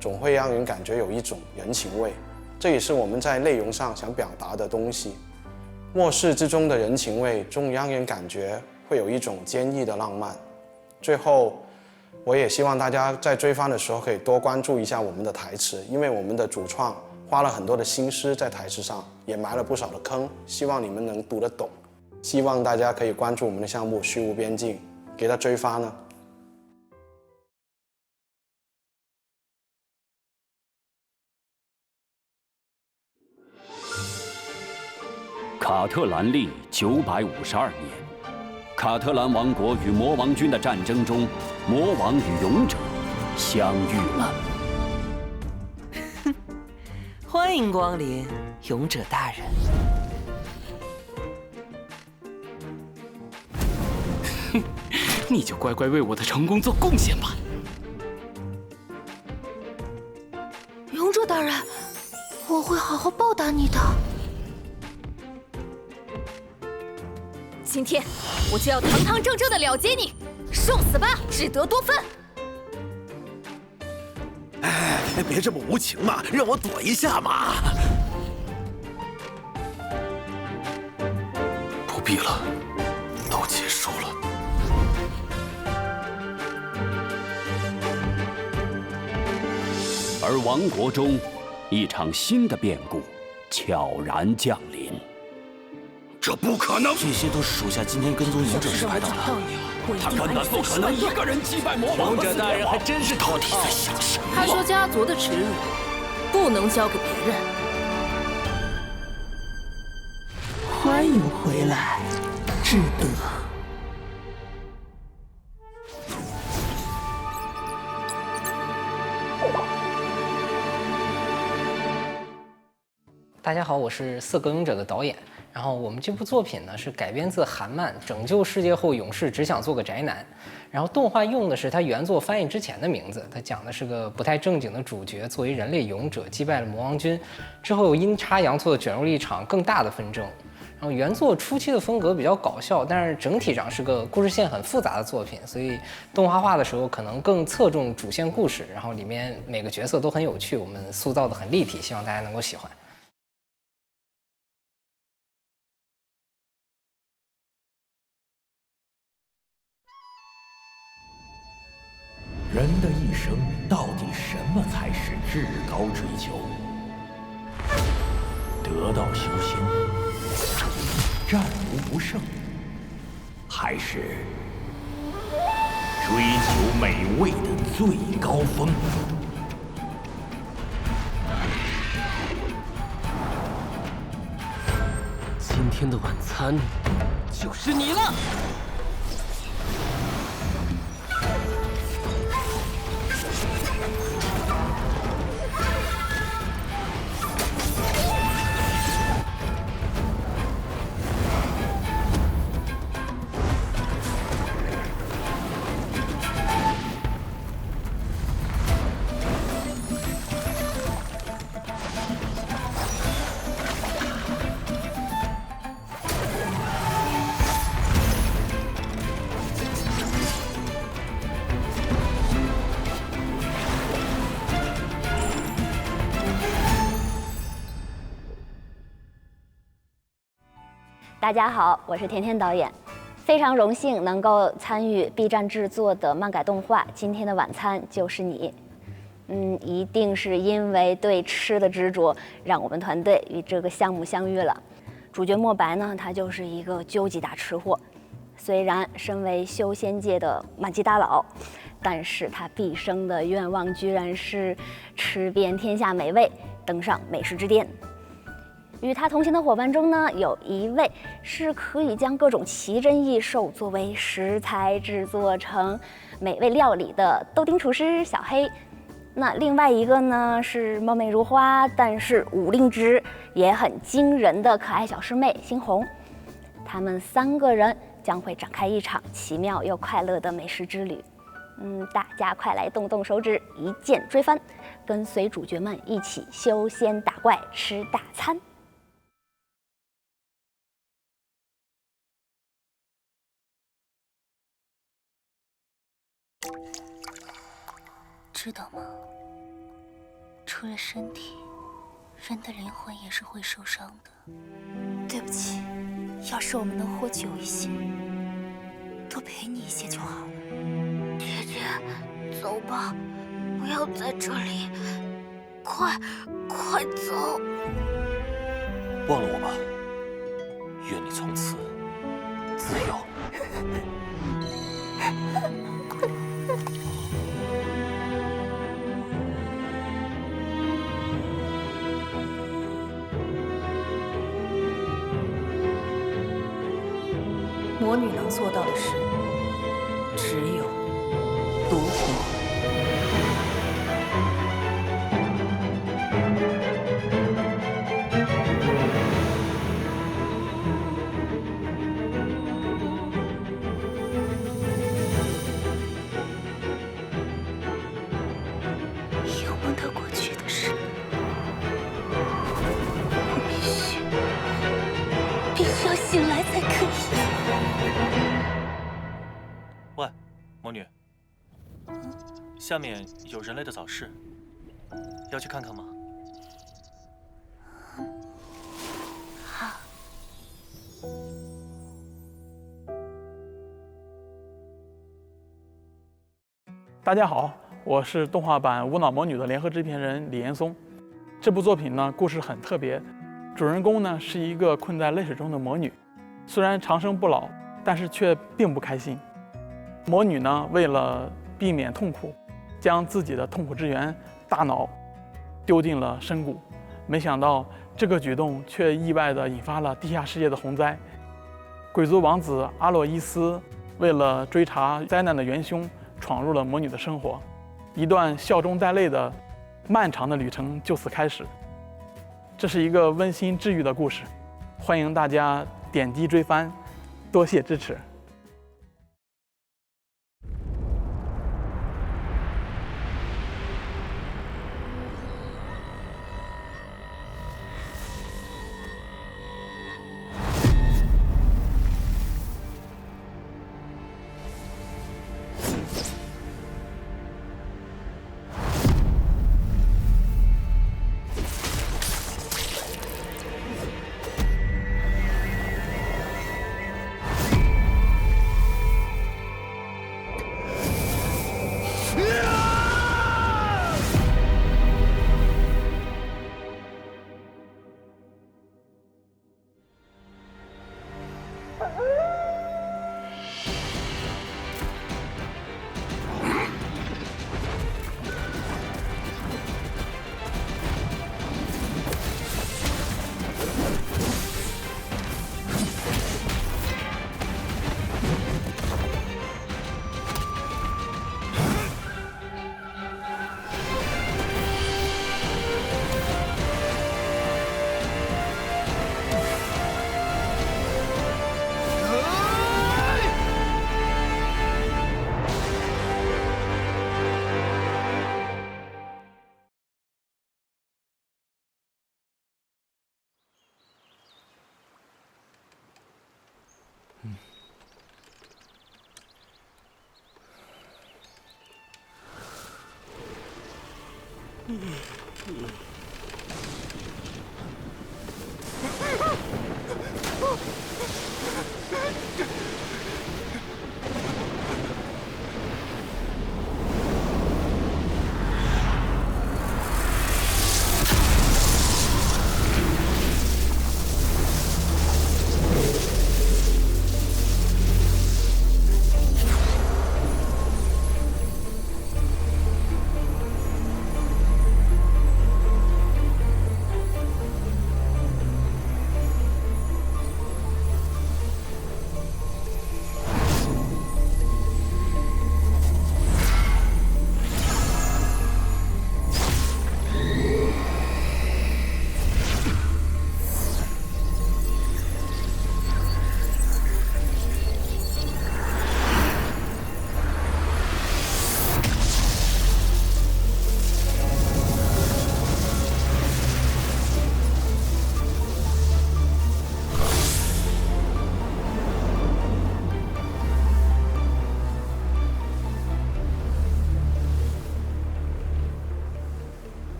总会让人感觉有一种人情味，这也是我们在内容上想表达的东西。末世之中的人情味，终让人感觉会有一种坚毅的浪漫。最后，我也希望大家在追番的时候可以多关注一下我们的台词，因为我们的主创花了很多的心思在台词上，也埋了不少的坑，希望你们能读得懂。希望大家可以关注我们的项目《虚无边境》，给它追发呢。卡特兰历952年，卡特兰王国与魔王军的战争中，魔王与勇者相遇了。欢迎光临，勇者大人。哼，你就乖乖为我的成功做贡献吧。勇者大人，我会好好报答你的。今天我就要堂堂正正的了结你，受死吧，志得多芬！哎，别这么无情嘛，让我躲一下嘛。不必了，都结束了。而王国中，一场新的变故悄然降临。这不可能！这些都是属下今天跟踪勇者失败到的。他根本不可能一个人击败魔王。勇者大人还真是到底在想什么？他说家族的耻辱不能交给别人。欢迎回来，志德。大家好，我是《四格勇者》的导演。然后我们这部作品呢是改编自韩漫《拯救世界后，勇士只想做个宅男》。然后动画用的是他原作翻译之前的名字，他讲的是个不太正经的主角作为人类勇者击败了魔王军，之后又阴差阳错的卷入了一场更大的纷争。然后原作初期的风格比较搞笑，但是整体上是个故事线很复杂的作品，所以动画化的时候可能更侧重主线故事，然后里面每个角色都很有趣，我们塑造的很立体，希望大家能够喜欢。人的一生到底什么才是至高追求？得道修仙，战无不胜，还是追求美味的最高峰？今天的晚餐就是你了。大家好，我是甜甜导演，非常荣幸能够参与 B 站制作的漫改动画《今天的晚餐就是你》。一定是因为对吃的执着，让我们团队与这个项目相遇了。主角墨白呢，他就是一个究极大吃货，虽然身为修仙界的满级大佬，但是他毕生的愿望居然是吃遍天下美味，登上美食之巅。与他同行的伙伴中呢，有一位是可以将各种奇珍异兽作为食材制作成美味料理的豆丁厨师小黑。那另外一个呢是貌美如花，但是武力值也很惊人的可爱小师妹猩红。他们3个人将会展开一场奇妙又快乐的美食之旅。大家快来动动手指，一键追番，跟随主角们一起修仙打怪，吃大餐。知道吗？除了身体，人的灵魂也是会受伤的。对不起，要是我们能活久一些，多陪你一些就好了。姐姐，走吧，不要在这里，快走！忘了我吧，愿你从此自由。魔女能做到的事，只有独活。有忘得过去的事，我必须要醒来才可以。喂，魔女，下面有人类的早市，要去看看吗？好。大家好，我是动画版《无脑魔女》的联合制片人李岩松。这部作品呢，故事很特别，主人公呢是一个困在泪水中的魔女，虽然长生不老，但是却并不开心。魔女呢，为了避免痛苦，将自己的痛苦之源大脑丢进了深谷，没想到这个举动却意外地引发了地下世界的洪灾。鬼族王子阿洛伊斯为了追查灾难的元凶，闯入了魔女的生活，一段笑中带泪的漫长的旅程就此开始。这是一个温馨治愈的故事，欢迎大家点击追番，多谢支持。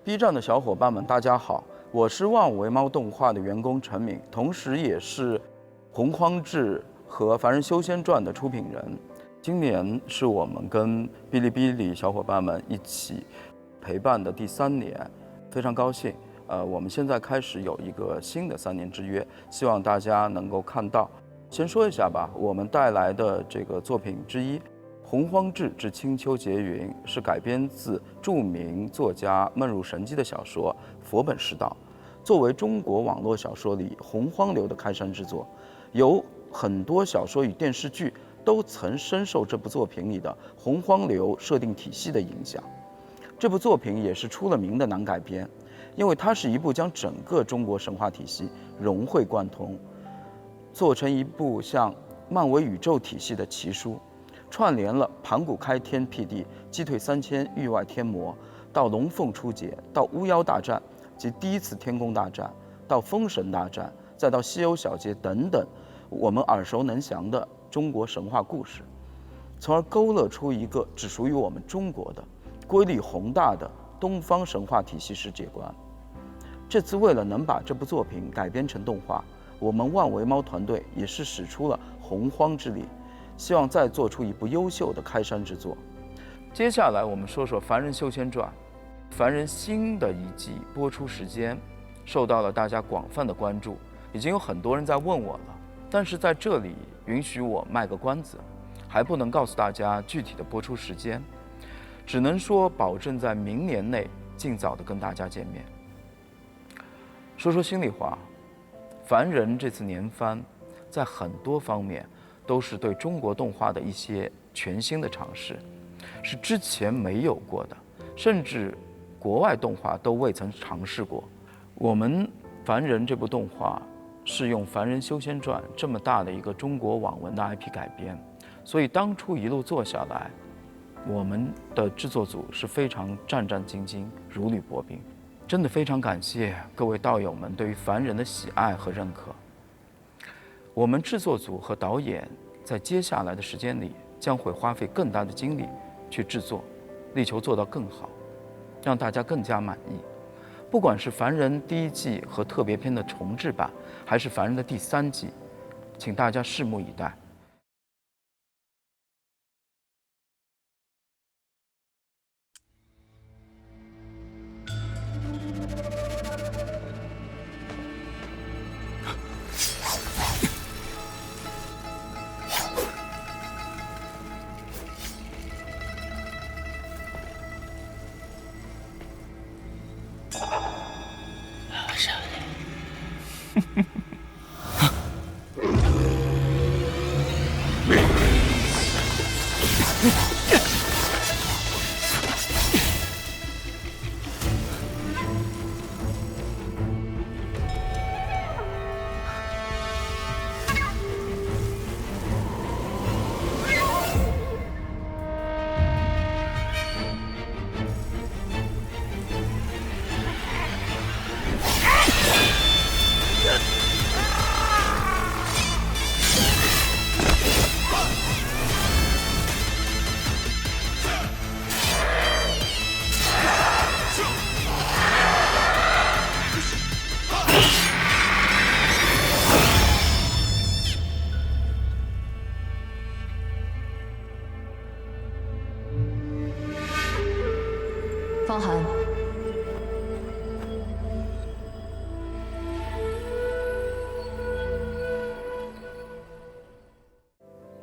B 站的小伙伴们，大家好，我是万维猫动画的员工陈敏，同时也是《洪荒志》和《凡人修仙传》的出品人。今年是我们跟哔哩哔哩小伙伴们一起陪伴的第3年，非常高兴。我们现在开始有一个新的3年之约，希望大家能够看到。先说一下吧，我们带来的这个作品之一。《洪荒志之青丘结云》是改编自著名作家梦入神机的小说《佛本师道》，作为中国网络小说里洪荒流的开山之作，有很多小说与电视剧都曾深受这部作品里的洪荒流设定体系的影响。这部作品也是出了名的难改编，因为它是一部将整个中国神话体系融会贯通，做成一部像漫威宇宙体系的奇书。串联了盘古开天辟地、击退3000域外天魔，到龙凤出劫，到巫妖大战及第一次天宫大战，到封神大战，再到西游小劫等等，我们耳熟能详的中国神话故事，从而勾勒出一个只属于我们中国的、规律洪大的东方神话体系世界观。这次为了能把这部作品改编成动画，我们万维猫团队也是使出了洪荒之力。希望再做出一部优秀的开山之作。接下来我们说说《凡人修仙传》。凡人新的一季播出时间受到了大家广泛的关注，已经有很多人在问我了。但是在这里允许我卖个关子，还不能告诉大家具体的播出时间，只能说保证在明年内尽早的跟大家见面。说说心里话，凡人这次年番在很多方面都是对中国动画的一些全新的尝试，是之前没有过的，甚至国外动画都未曾尝试过。我们《凡人》这部动画是用《凡人修仙传》这么大的一个中国网文的 IP 改编，所以当初一路做下来，我们的制作组是非常战战兢兢、如履薄冰。真的非常感谢各位道友们对于《凡人》的喜爱和认可。我们制作组和导演在接下来的时间里将会花费更大的精力去制作，力求做到更好，让大家更加满意。不管是《凡人》第1季和特别篇的重制版，还是《凡人》的第3季，请大家拭目以待。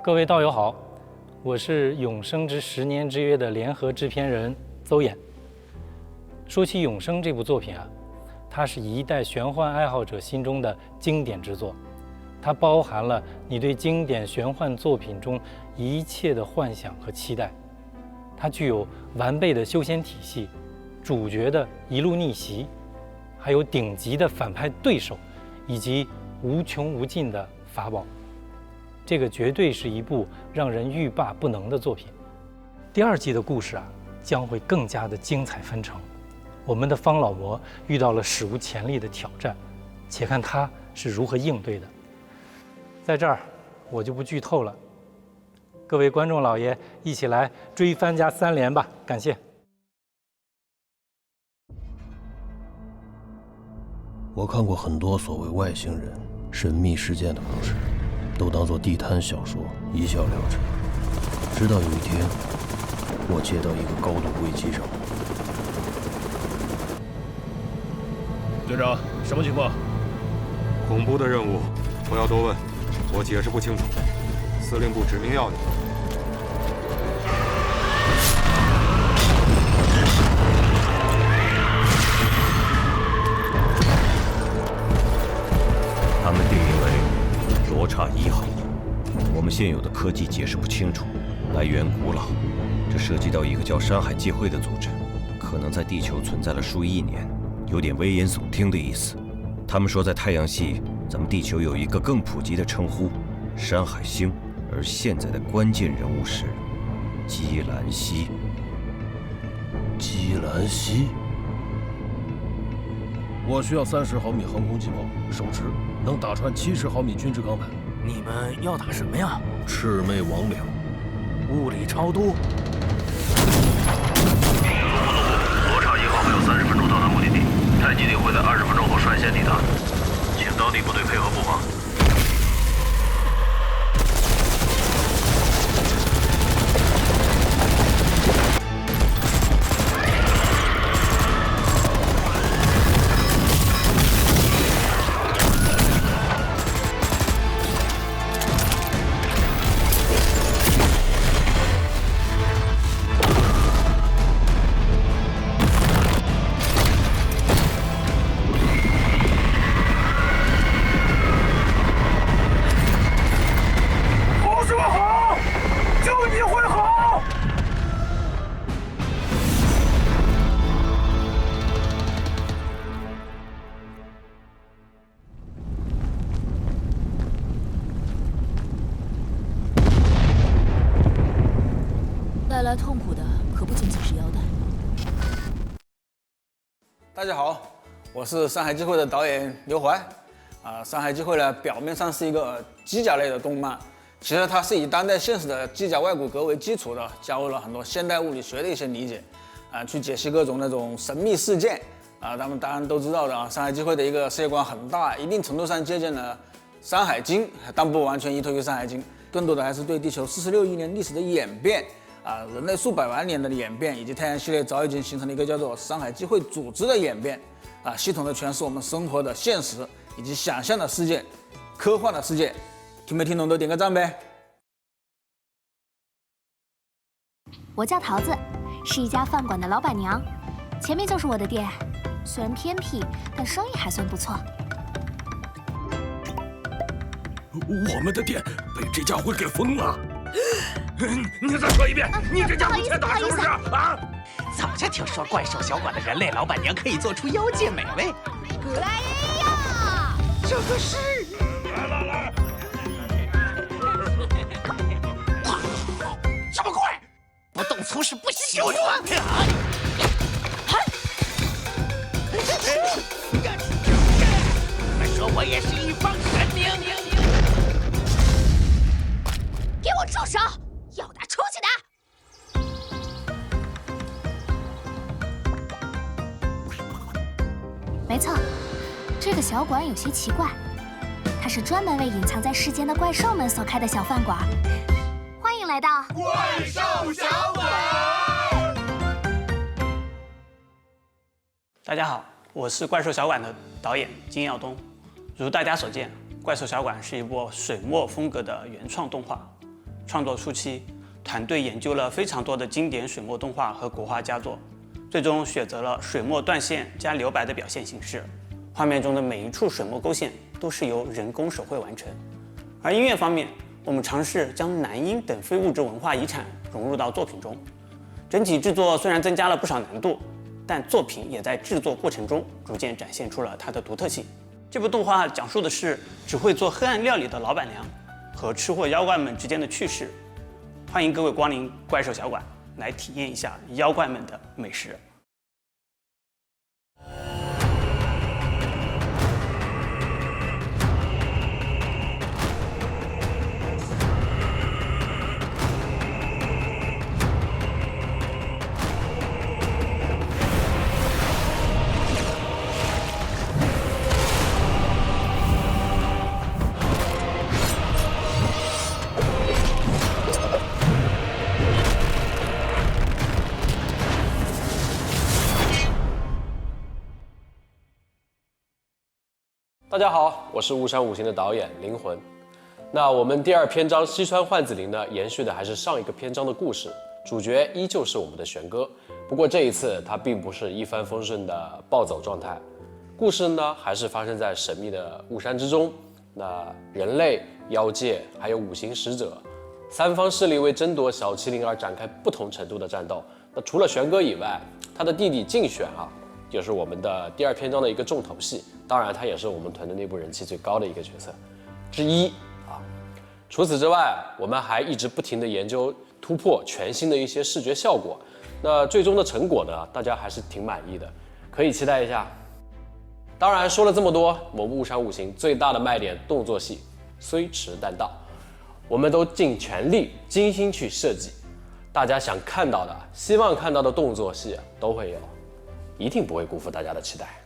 各位道友好，我是《永生之10年之约》的联合制片人邹衍。说起《永生》这部作品啊，它是一代玄幻爱好者心中的经典之作，它包含了你对经典玄幻作品中一切的幻想和期待。它具有完备的修仙体系，主角的一路逆袭，还有顶级的反派对手，以及无穷无尽的法宝。这个绝对是一部让人欲罢不能的作品。第2季的故事啊，将会更加的精彩纷呈。我们的方老魔遇到了史无前例的挑战，且看他是如何应对的。在这儿，我就不剧透了。各位观众老爷，一起来追番加3连吧！感谢。我看过很多所谓外星人、神秘事件的故事，都当作地摊小说，一笑了之。直到有一天，我接到一个高度危机任务。队长，什么情况？恐怖的任务，不要多问，我解释不清楚。司令部指明要你。他们定义为罗刹1号。我们现有的科技解释不清楚，来源古老。这涉及到一个叫山海机会的组织，可能在地球存在了数亿年，有点危言耸听的意思。他们说在太阳系，咱们地球有一个更普及的称呼——山海星。而现在的关键人物是姬兰溪。姬兰溪，我需要30毫米航空机炮，手持，能打穿70毫米军制钢板。你们要打什么呀？魑魅魍魉，物理超度。罗刹1号还有30分钟到达目的地，太极队会在20分钟后率先抵达，请当地部队配合布防。带来痛苦的可不仅仅是腰带。大家好，我是山海机会的导演刘怀。山海机会呢，表面上是一个机甲类的动漫，其实它是以当代现实的机甲外骨骼为基础的，加入了很多现代物理学的一些理解，去解析各种那种神秘事件。咱们当然都知道的山海机会的一个世界观很大，一定程度上借鉴了《山海经》，但不完全依托于《山海经》，更多的还是对地球46亿年历史的演变。人类数百万年的演变，以及太阳系内早已经形成了一个叫做山海机会组织的演变，系统的诠释我们生活的现实以及想象的世界、科幻的世界。听没听懂都点个赞呗。我叫桃子，是一家饭馆的老板娘，前面就是我的店，虽然偏僻，但生意还算不错。我们的店被这家伙给封了。你再说一遍，你这家伙欠打是不是啊？早就听说怪兽小馆的人类老板娘可以做出妖界美味。来呀！这个是……来！这么快，不动粗是不行的。快说，我也是一方神明。给我住手！要打出去打！没错，这个小馆有些奇怪，它是专门为隐藏在世间的怪兽们所开的小饭馆。欢迎来到怪兽小馆。大家好，我是怪兽小馆的导演金耀东。如大家所见，怪兽小馆是一部水墨风格的原创动画。创作初期，团队研究了非常多的经典水墨动画和国画佳作，最终选择了水墨断线加留白的表现形式。画面中的每一处水墨勾线都是由人工手绘完成。而音乐方面，我们尝试将南音等非物质文化遗产融入到作品中。整体制作虽然增加了不少难度，但作品也在制作过程中逐渐展现出了它的独特性。这部动画讲述的是只会做黑暗料理的老板娘和吃货妖怪们之间的趣事。欢迎各位光临怪兽小馆，来体验一下妖怪们的美食。大家好，我是巫山五行的导演灵魂。那我们第2篇章西川幻子灵呢，延续的还是上一个篇章的故事，主角依旧是我们的玄哥。不过这一次他并不是一帆风顺的暴走状态，故事呢还是发生在神秘的雾山之中。那人类、妖界还有五行使者3方势力为争夺小麒麟而展开不同程度的战斗。那除了玄哥以外，他的弟弟竞选就是我们的第2篇章的一个重头戏，当然他也是我们团队内部人气最高的一个角色之一啊。除此之外，我们还一直不停地研究突破全新的一些视觉效果。那最终的成果呢，大家还是挺满意的，可以期待一下。当然说了这么多，我们雾山五行最大的卖点动作戏虽迟但到，我们都尽全力精心去设计，大家想看到的、希望看到的动作戏都会有。一定不会辜负大家的期待。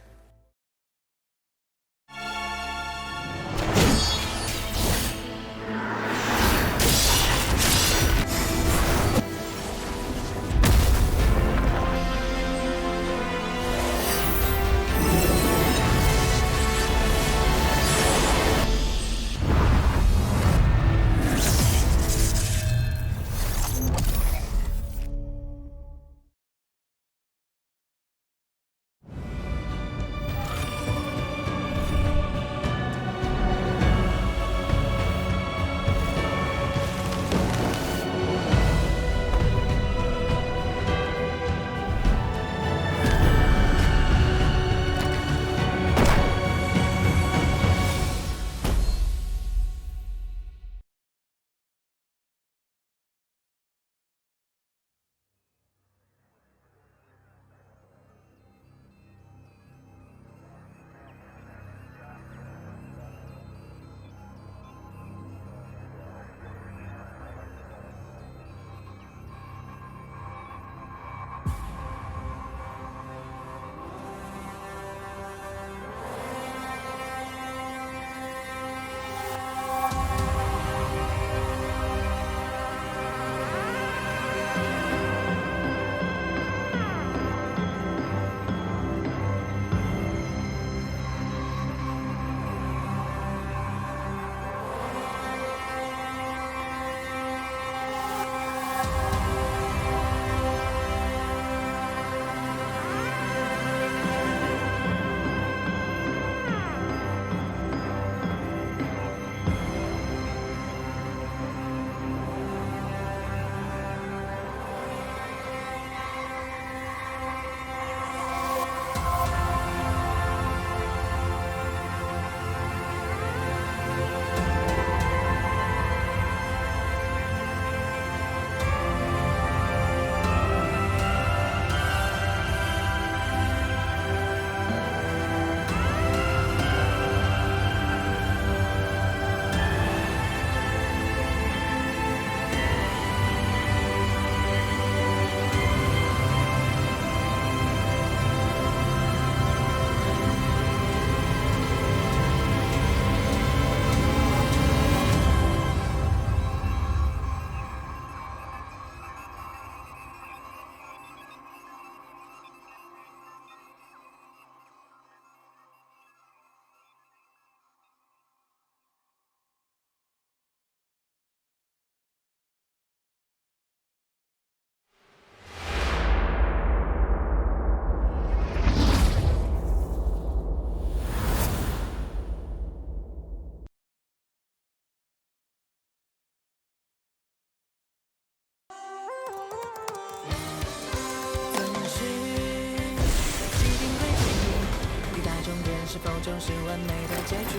是否就是完美的结局？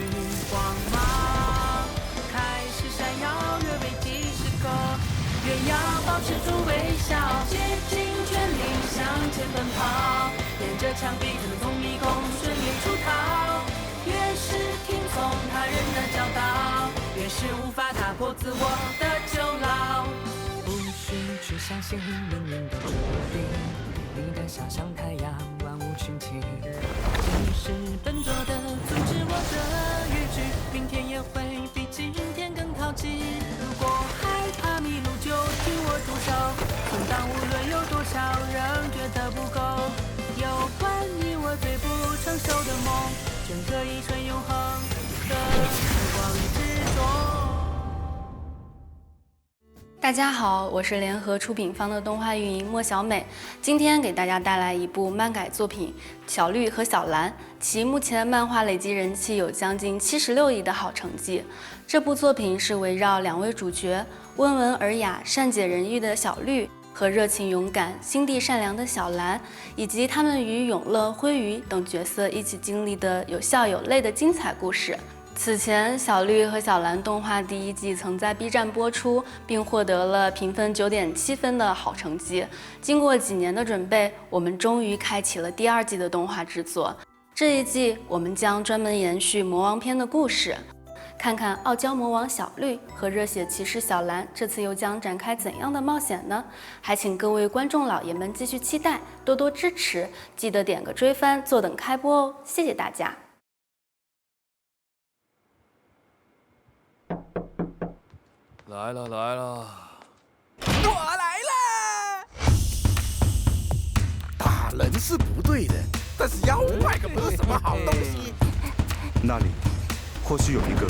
光芒开始闪耀，越危机时刻，越要保持住微笑，竭尽全力向前奔跑，沿着墙壁才能从迷宫顺利出逃。越是听从他人的教导，越是无法打破自我的囚牢。不需去相信命运的注定，你的笑像太阳，万物群起。即使笨拙的阻止我的语句，明天也会比今天更靠近。如果害怕迷路，就听我出手，闯荡无论有多少人觉得不够，有关你我最不成熟的梦，选择一瞬永恒的时光之中。大家好，我是联合出品方的动画运营莫小美，今天给大家带来一部漫改作品《小绿和小蓝》，其目前漫画累计人气有将近76亿的好成绩。这部作品是围绕两位主角温文尔雅、善解人意的小绿和热情勇敢、心地善良的小蓝，以及他们与永乐、辉鱼等角色一起经历的有笑有泪的精彩故事。此前，小绿和小蓝动画第1季曾在 B 站播出，并获得了评分9.7分的好成绩。经过几年的准备，我们终于开启了第2季的动画制作。这一季，我们将专门延续魔王篇的故事，看看傲娇魔王小绿和热血骑士小蓝这次又将展开怎样的冒险呢？还请各位观众老爷们继续期待，多多支持，记得点个追番，坐等开播哦！谢谢大家。来了来了，我来了！打人是不对的，但是妖怪可不是什么好东西。那里或许有一个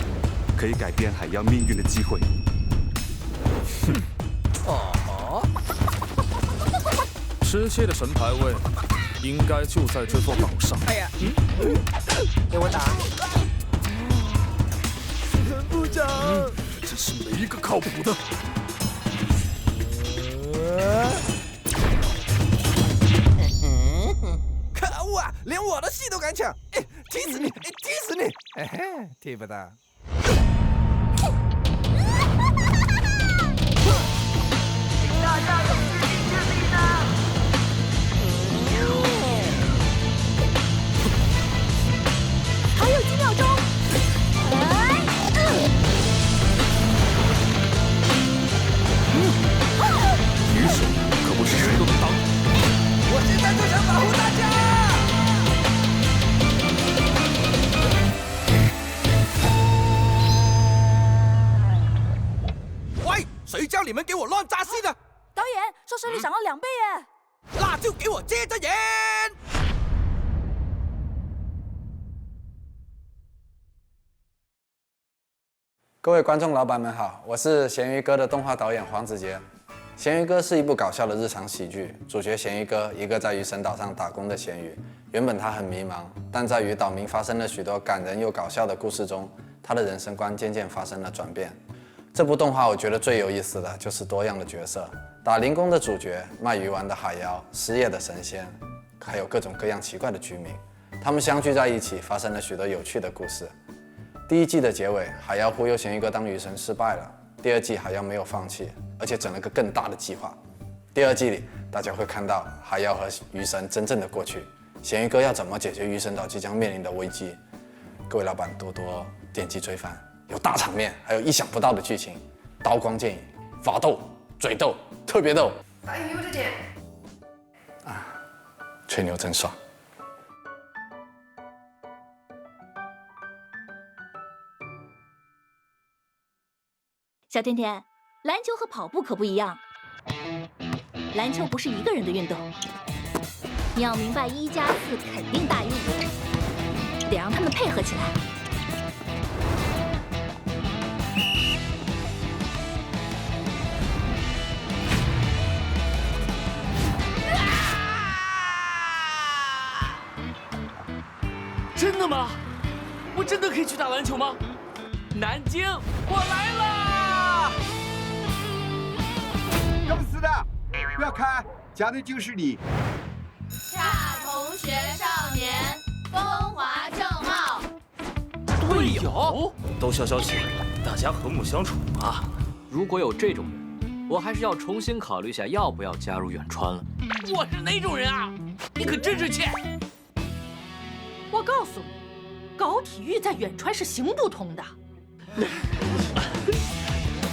可以改变海妖命运的机会。哼，哦，失窃的神牌位应该就在这座岛上。哎呀，给我打！陈部长。真是没一个靠谱的。可恶啊！连我的戏都敢抢！哎，踢死你！哎，踢死你！哎嘿，踢不到。请大家用自己之力呢！还有几秒钟。女手可不是谁都能当。我现在就想保护大家。喂，谁叫你们给我乱扎戏的？导演，收视率涨了2倍耶！那就给我接着演。各位观众老板们好，我是咸鱼哥的动画导演黄子杰。咸鱼哥是一部搞笑的日常喜剧，主角咸鱼哥，一个在鱼神岛上打工的咸鱼。原本他很迷茫，但在与岛民发生了许多感人又搞笑的故事中，他的人生观渐渐发生了转变。这部动画我觉得最有意思的就是多样的角色，打零工的主角，卖鱼丸的海妖，失业的神仙，还有各种各样奇怪的居民，他们相聚在一起，发生了许多有趣的故事。第1季的结尾，海妖忽悠咸鱼哥当鱼神失败了。第2季海妖没有放弃，而且整了个更大的计划。第2季里，大家会看到海妖和鱼神真正的过去，咸鱼哥要怎么解决鱼神岛即将面临的危机。各位老板多多点击追番，有大场面，还有意想不到的剧情，刀光剑影，法斗、嘴斗，特别逗。打油着点。吹牛真爽。小甜甜，篮球和跑步可不一样。篮球不是一个人的运动，你要明白1+4肯定大于5，得让他们配合起来。真的吗？我真的可以去打篮球吗？南京，我来啦！公司的，不要看，讲的就是你。恰同学少年，风华正茂。队友，都消消气，大家和睦相处嘛。如果有这种人，我还是要重新考虑一下要不要加入远川了。我是哪种人啊？你可真是欠！我告诉你，搞体育在远川是行不通的。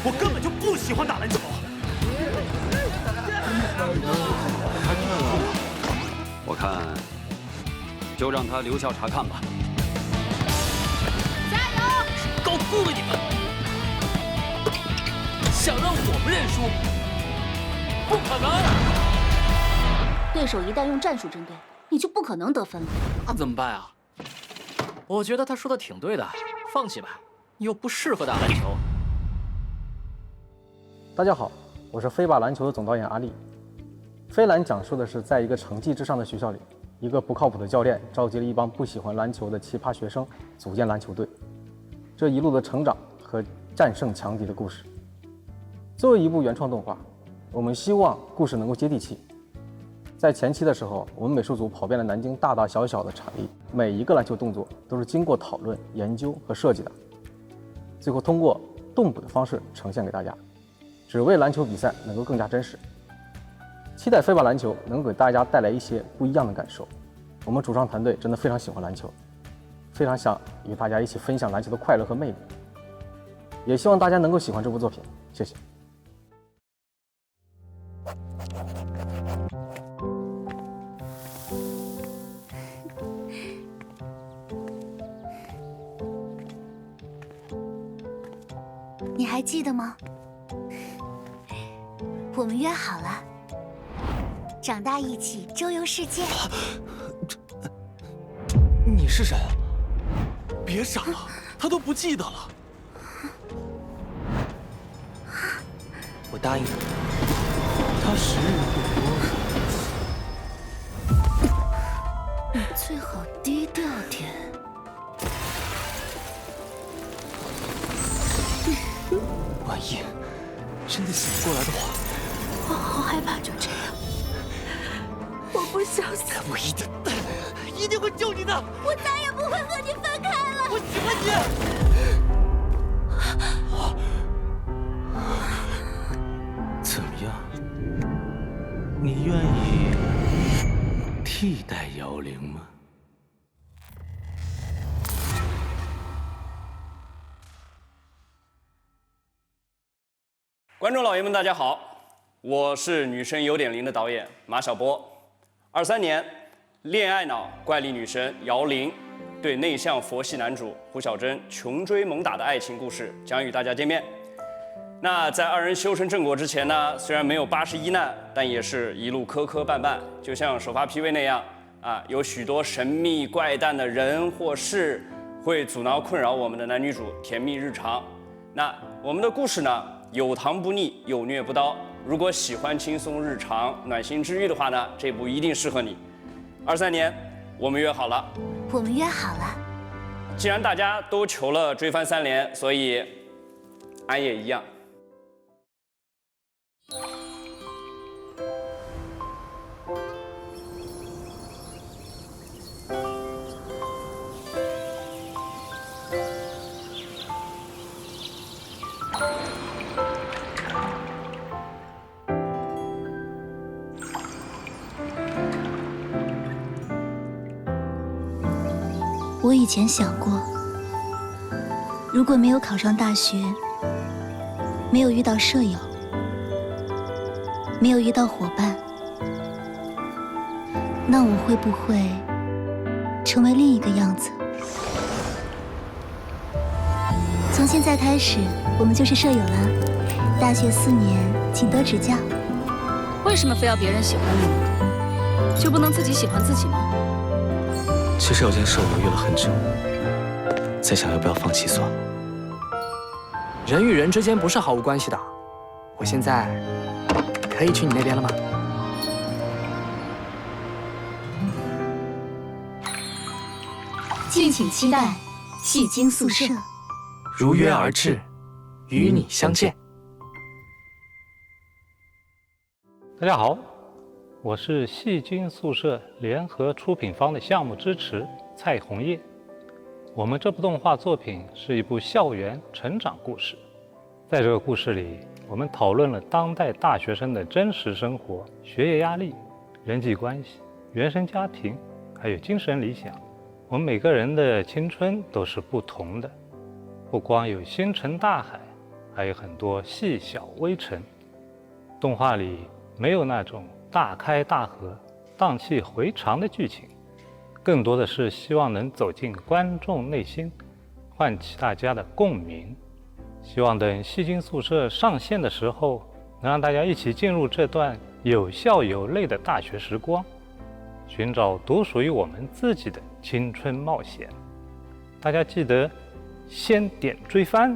我根本就不喜欢打篮球。我看就让他留校察看吧。加油！高估了你们！想让我们认输，不可能！对手一旦用战术针对，你就不可能得分了。那怎么办啊？我觉得他说的挺对的，放弃吧，你又不适合打篮球。大家好，我是飞靶篮球的总导演阿力。飞篮讲述的是在一个成绩至上的学校里，一个不靠谱的教练召集了一帮不喜欢篮球的奇葩学生，组建篮球队。这一路的成长和战胜强敌的故事。作为一部原创动画，我们希望故事能够接地气。在前期的时候，我们美术组跑遍了南京大大小小的场地，每一个篮球动作都是经过讨论、研究和设计的，最后通过动捕的方式呈现给大家，只为篮球比赛能够更加真实。期待飞靶篮球能给大家带来一些不一样的感受。我们主创团队真的非常喜欢篮球，非常想与大家一起分享篮球的快乐和魅力，也希望大家能够喜欢这部作品。谢谢。你还记得吗？我们约好了，长大一起周游世界。你是谁啊？别傻了，他都不记得了。我答应你，他时日不多。你最好低调点。万一真的醒过来的话，我好害怕，就这样。我不想死。我一定会救你的。我再也不会和你分开了。我喜欢你。怎么样？你愿意替代姚玲吗？观众老爷们，大家好，我是《女神有点灵》的导演马晓波。23年，恋爱脑怪力女神姚玲对内向佛系男主胡小珍穷追猛打的爱情故事将与大家见面。那在二人修成正果之前呢，虽然没有81难，但也是一路磕磕绊绊，就像首发 PV 那样啊，有许多神秘怪诞的人或事会阻挠困扰我们的男女主甜蜜日常。那我们的故事呢，有糖不腻，有虐不叨。如果喜欢轻松日常、暖心治愈的话呢，这部一定适合你。23年，我们约好了。我们约好了。既然大家都求了追番3连，所以俺也一样。我以前想过，如果没有考上大学，没有遇到舍友，没有遇到伙伴，那我会不会成为另一个样子？从现在开始，我们就是舍友了。大学4年，请多指教。为什么非要别人喜欢你呢？就不能自己喜欢自己吗？其实有件事我犹豫了很久，在想要不要放弃算了。人与人之间不是毫无关系的。我现在可以去你那边了吗？敬请期待戏精宿舍，如约而至，与你相见。大家好，我是戏精宿舍联合出品方的项目支持蔡红叶。我们这部动画作品是一部校园成长故事，在这个故事里，我们讨论了当代大学生的真实生活、学业压力、人际关系、原生家庭，还有精神理想。我们每个人的青春都是不同的，不光有星辰大海，还有很多细小微尘。动画里没有那种大开大合、荡气回肠的剧情，更多的是希望能走进观众内心，唤起大家的共鸣。希望等戏精宿舍上线的时候，能让大家一起进入这段有笑有泪的大学时光，寻找独属于我们自己的青春冒险。大家记得先点追番。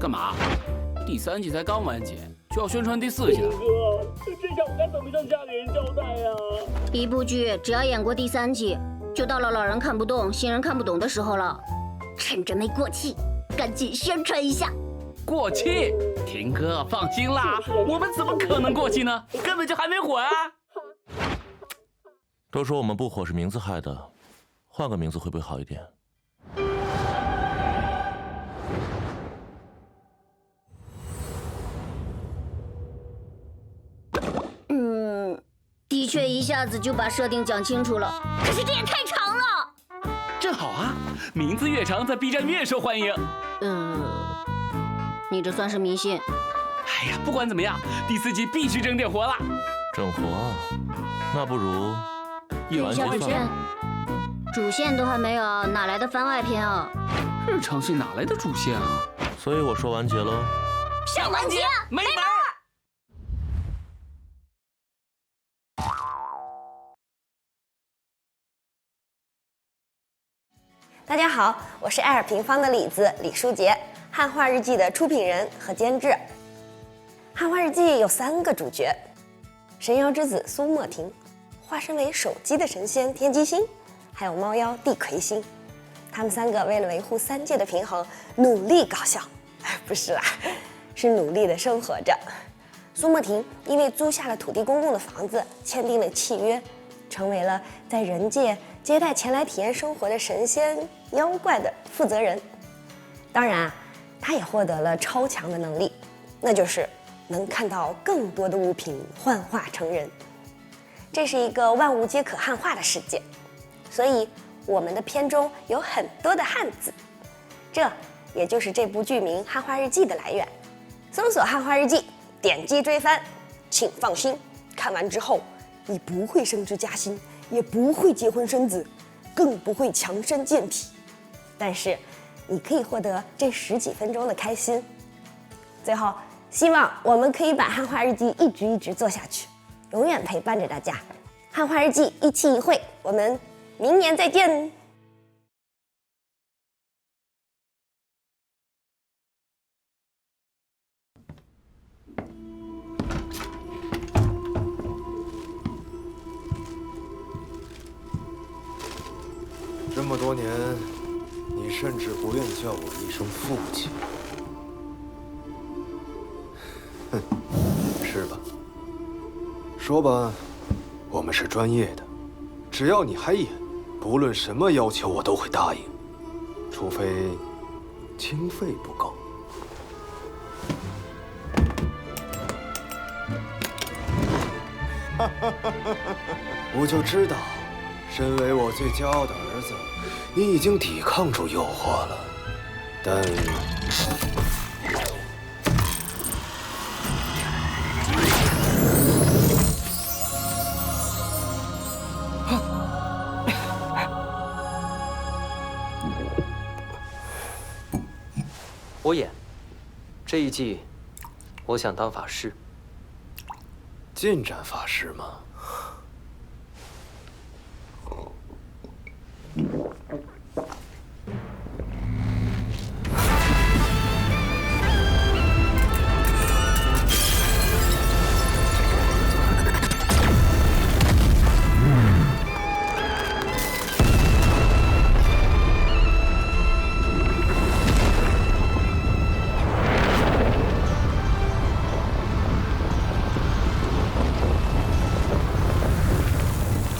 干嘛？第3季才刚完结，就要宣传第4季了。哥，这下我该怎么向家里人交代呀？一部剧只要演过第3季，就到了老人看不动、新人看不懂的时候了。趁着没过气，赶紧宣传一下。过气？婷哥放心啦，我们怎么可能过气呢？根本就还没火啊！都说我们不火是名字害的，换个名字会不会好一点？的确一下子就把设定讲清楚了，可是这也太长了。正好啊，名字越长，在 B 站越受欢迎。你这算是迷信。哎呀，不管怎么样，第4季必须整点活了。整活？那不如完结篇，主线都还没有，哪来的番外篇啊？日常戏哪来的主线啊？所以我说完结喽。想完结没门儿！大家好，我是爱尔平方的李子李书杰，汉化日记的出品人和监制。汉化日记有3个主角：神妖之子苏墨婷，化身为手机的神仙天机星，还有猫妖地魁星。他们3个为了维护3界的平衡，努力搞笑。不是啦，是努力的生活着。苏墨婷因为租下了土地公公的房子，签订了契约，成为了在人界接待前来体验生活的神仙妖怪的负责人。当然啊，他也获得了超强的能力，那就是能看到更多的物品幻化成人。这是一个万物皆可汉化的世界，所以我们的片中有很多的汉字，这也就是这部剧名《汉化日记》的来源。搜索《汉化日记》，点击追番，请放心，看完之后你不会升职加薪，也不会结婚生子，更不会强身健体，但是你可以获得这10几分钟的开心。最后，希望我们可以把汉化日记一直做下去，永远陪伴着大家。汉化日记一期一会，我们明年再见。这么多年，你甚至不愿叫我一声父亲。哼，是吧？说吧，我们是专业的，只要你还演，不论什么要求我都会答应，除非经费不够。我就知道，身为我最骄傲的儿子，你已经抵抗住诱惑了，但我演这一季，我想当法师。近战法师吗？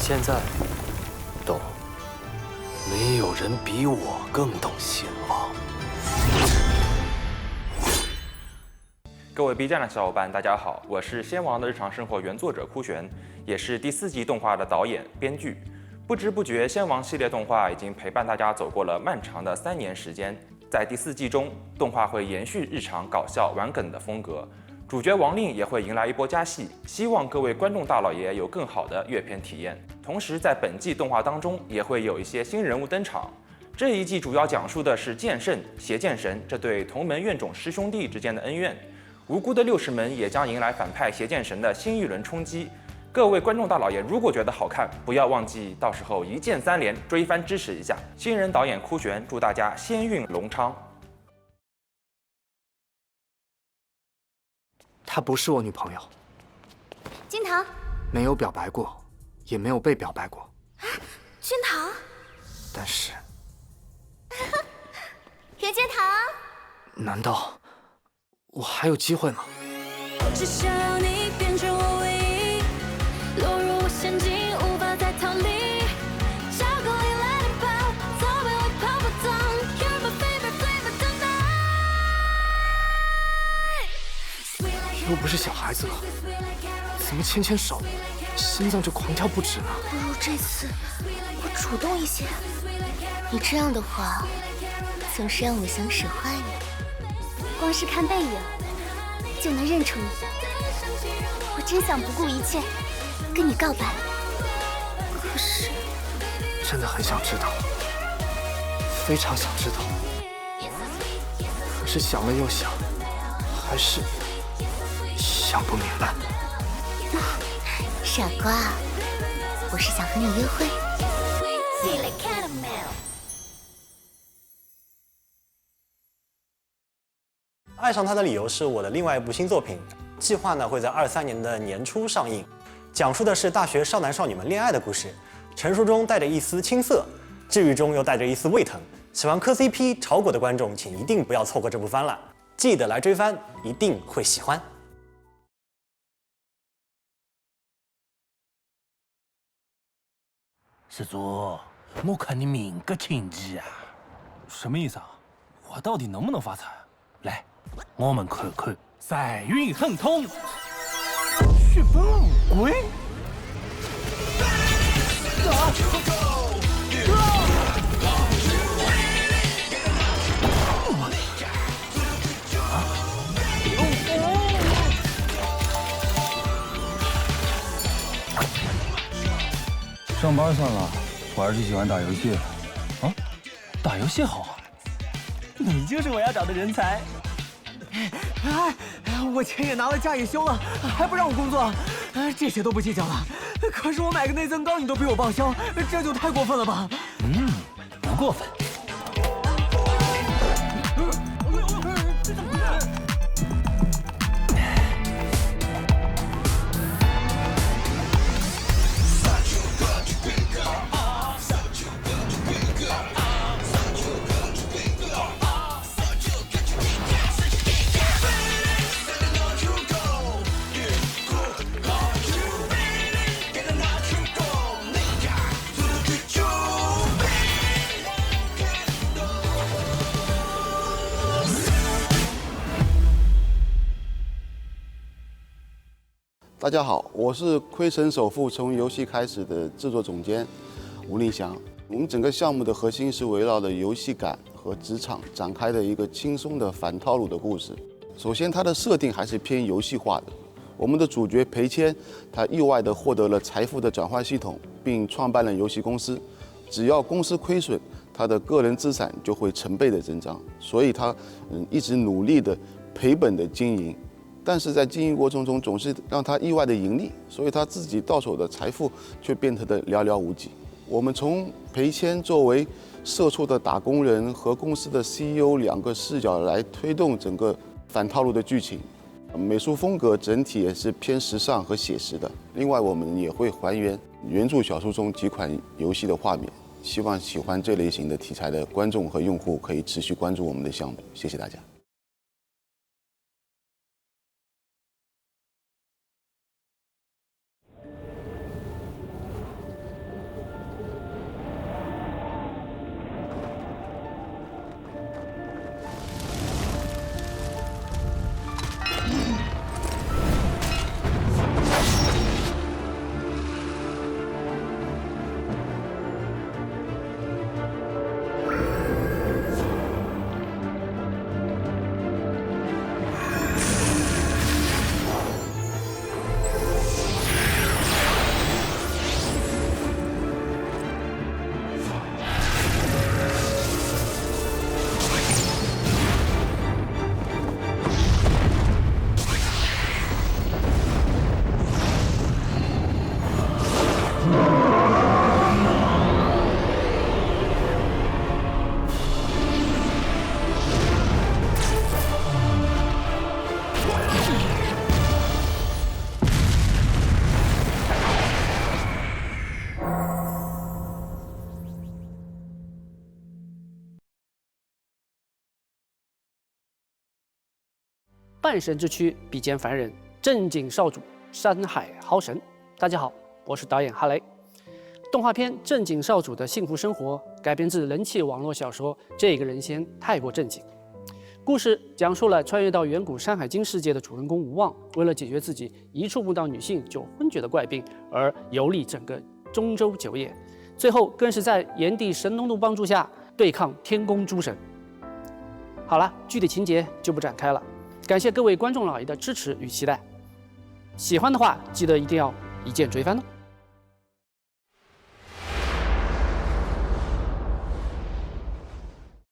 现在懂，没有人比我更懂先王。各位 B 站的小伙伴，大家好，我是《先王的日常生活》原作者枯玄，也是第4季动画的导演、编剧。不知不觉，《先王》系列动画已经陪伴大家走过了漫长的3年时间。在第4季中，动画会延续日常搞笑玩梗的风格，主角王令也会迎来一波加戏，希望各位观众大老爷有更好的阅片体验。同时，在本季动画当中，也会有一些新人物登场。这一季主要讲述的是剑圣、邪剑神这对同门怨种师兄弟之间的恩怨。无辜的60门也将迎来反派邪剑神的新一轮冲击。各位观众大老爷，如果觉得好看，不要忘记到时候一键3连追番支持一下。新人导演枯玄，祝大家仙运隆昌。她不是我女朋友，君堂，没有表白过，也没有被表白过。君堂，但是，任君堂，难道我还有机会吗？只想让你变成我唯一，落入我陷阱，无法再逃离。巧克力 let it pop， 走遍我泡泡糖 ，You're my favorite flavor tonight。又不是小孩子了，怎么牵牵手，心脏就狂跳不止呢？不如这次我主动一些，你这样的话，总是让我想使坏你。光是看背影就能认出你，我真想不顾一切跟你告白。可是，真的很想知道，非常想知道。可是想了又想，还是想不明白。傻瓜，我是想和你约会。爱上他的理由是我的另外一部新作品，计划呢会在23年的年初上映，讲述的是大学少男少女们恋爱的故事，成熟中带着一丝青涩，治愈中又带着一丝胃疼。喜欢磕 CP 炒果的观众，请一定不要错过这部番了，记得来追番，一定会喜欢。施主，我看你命格挺急啊！什么意思啊？我到底能不能发财？来，我们看看赛运亨通，血本无归。上班算了，我还是喜欢打游戏。啊，打游戏好啊！你就是我要找的人才。哎，我钱也拿了，假也休了，还不让我工作，这些都不计较了。可是我买个内增高，你都比我报销，这就太过分了吧？不过分。大家好，我是亏神首富从游戏开始的制作总监吴立祥。我们整个项目的核心是围绕着游戏感和职场展开的一个轻松的反套路的故事。首先，它的设定还是偏游戏化的。我们的主角裴谦，他意外地获得了财富的转换系统，并创办了游戏公司。只要公司亏损，他的个人资产就会成倍的增长，所以他一直努力的赔本的经营。但是在经营过程中总是让他意外的盈利，所以他自己到手的财富却变得寥寥无几。我们从裴谦作为社畜的打工人和公司的 CEO 2个视角来推动整个反套路的剧情。美术风格整体也是偏时尚和写实的。另外，我们也会还原原著小说中几款游戏的画面，希望喜欢这类型的题材的观众和用户可以持续关注我们的项目。谢谢大家。半神之躯，比肩凡人，正经少主，山海豪神。大家好，我是导演哈雷。动画片《正经少主的幸福生活》改编自人气网络小说《这个人仙太过正经》。故事讲述了穿越到远古山海经世界的主人公吴望，为了解决自己一触碰到女性就昏厥的怪病，而游历整个中州九野，最后更是在炎帝神农的帮助下对抗天宫诸神。好了，具体情节就不展开了，感谢各位观众老爷的支持与期待。喜欢的话，记得一定要一键追番哦。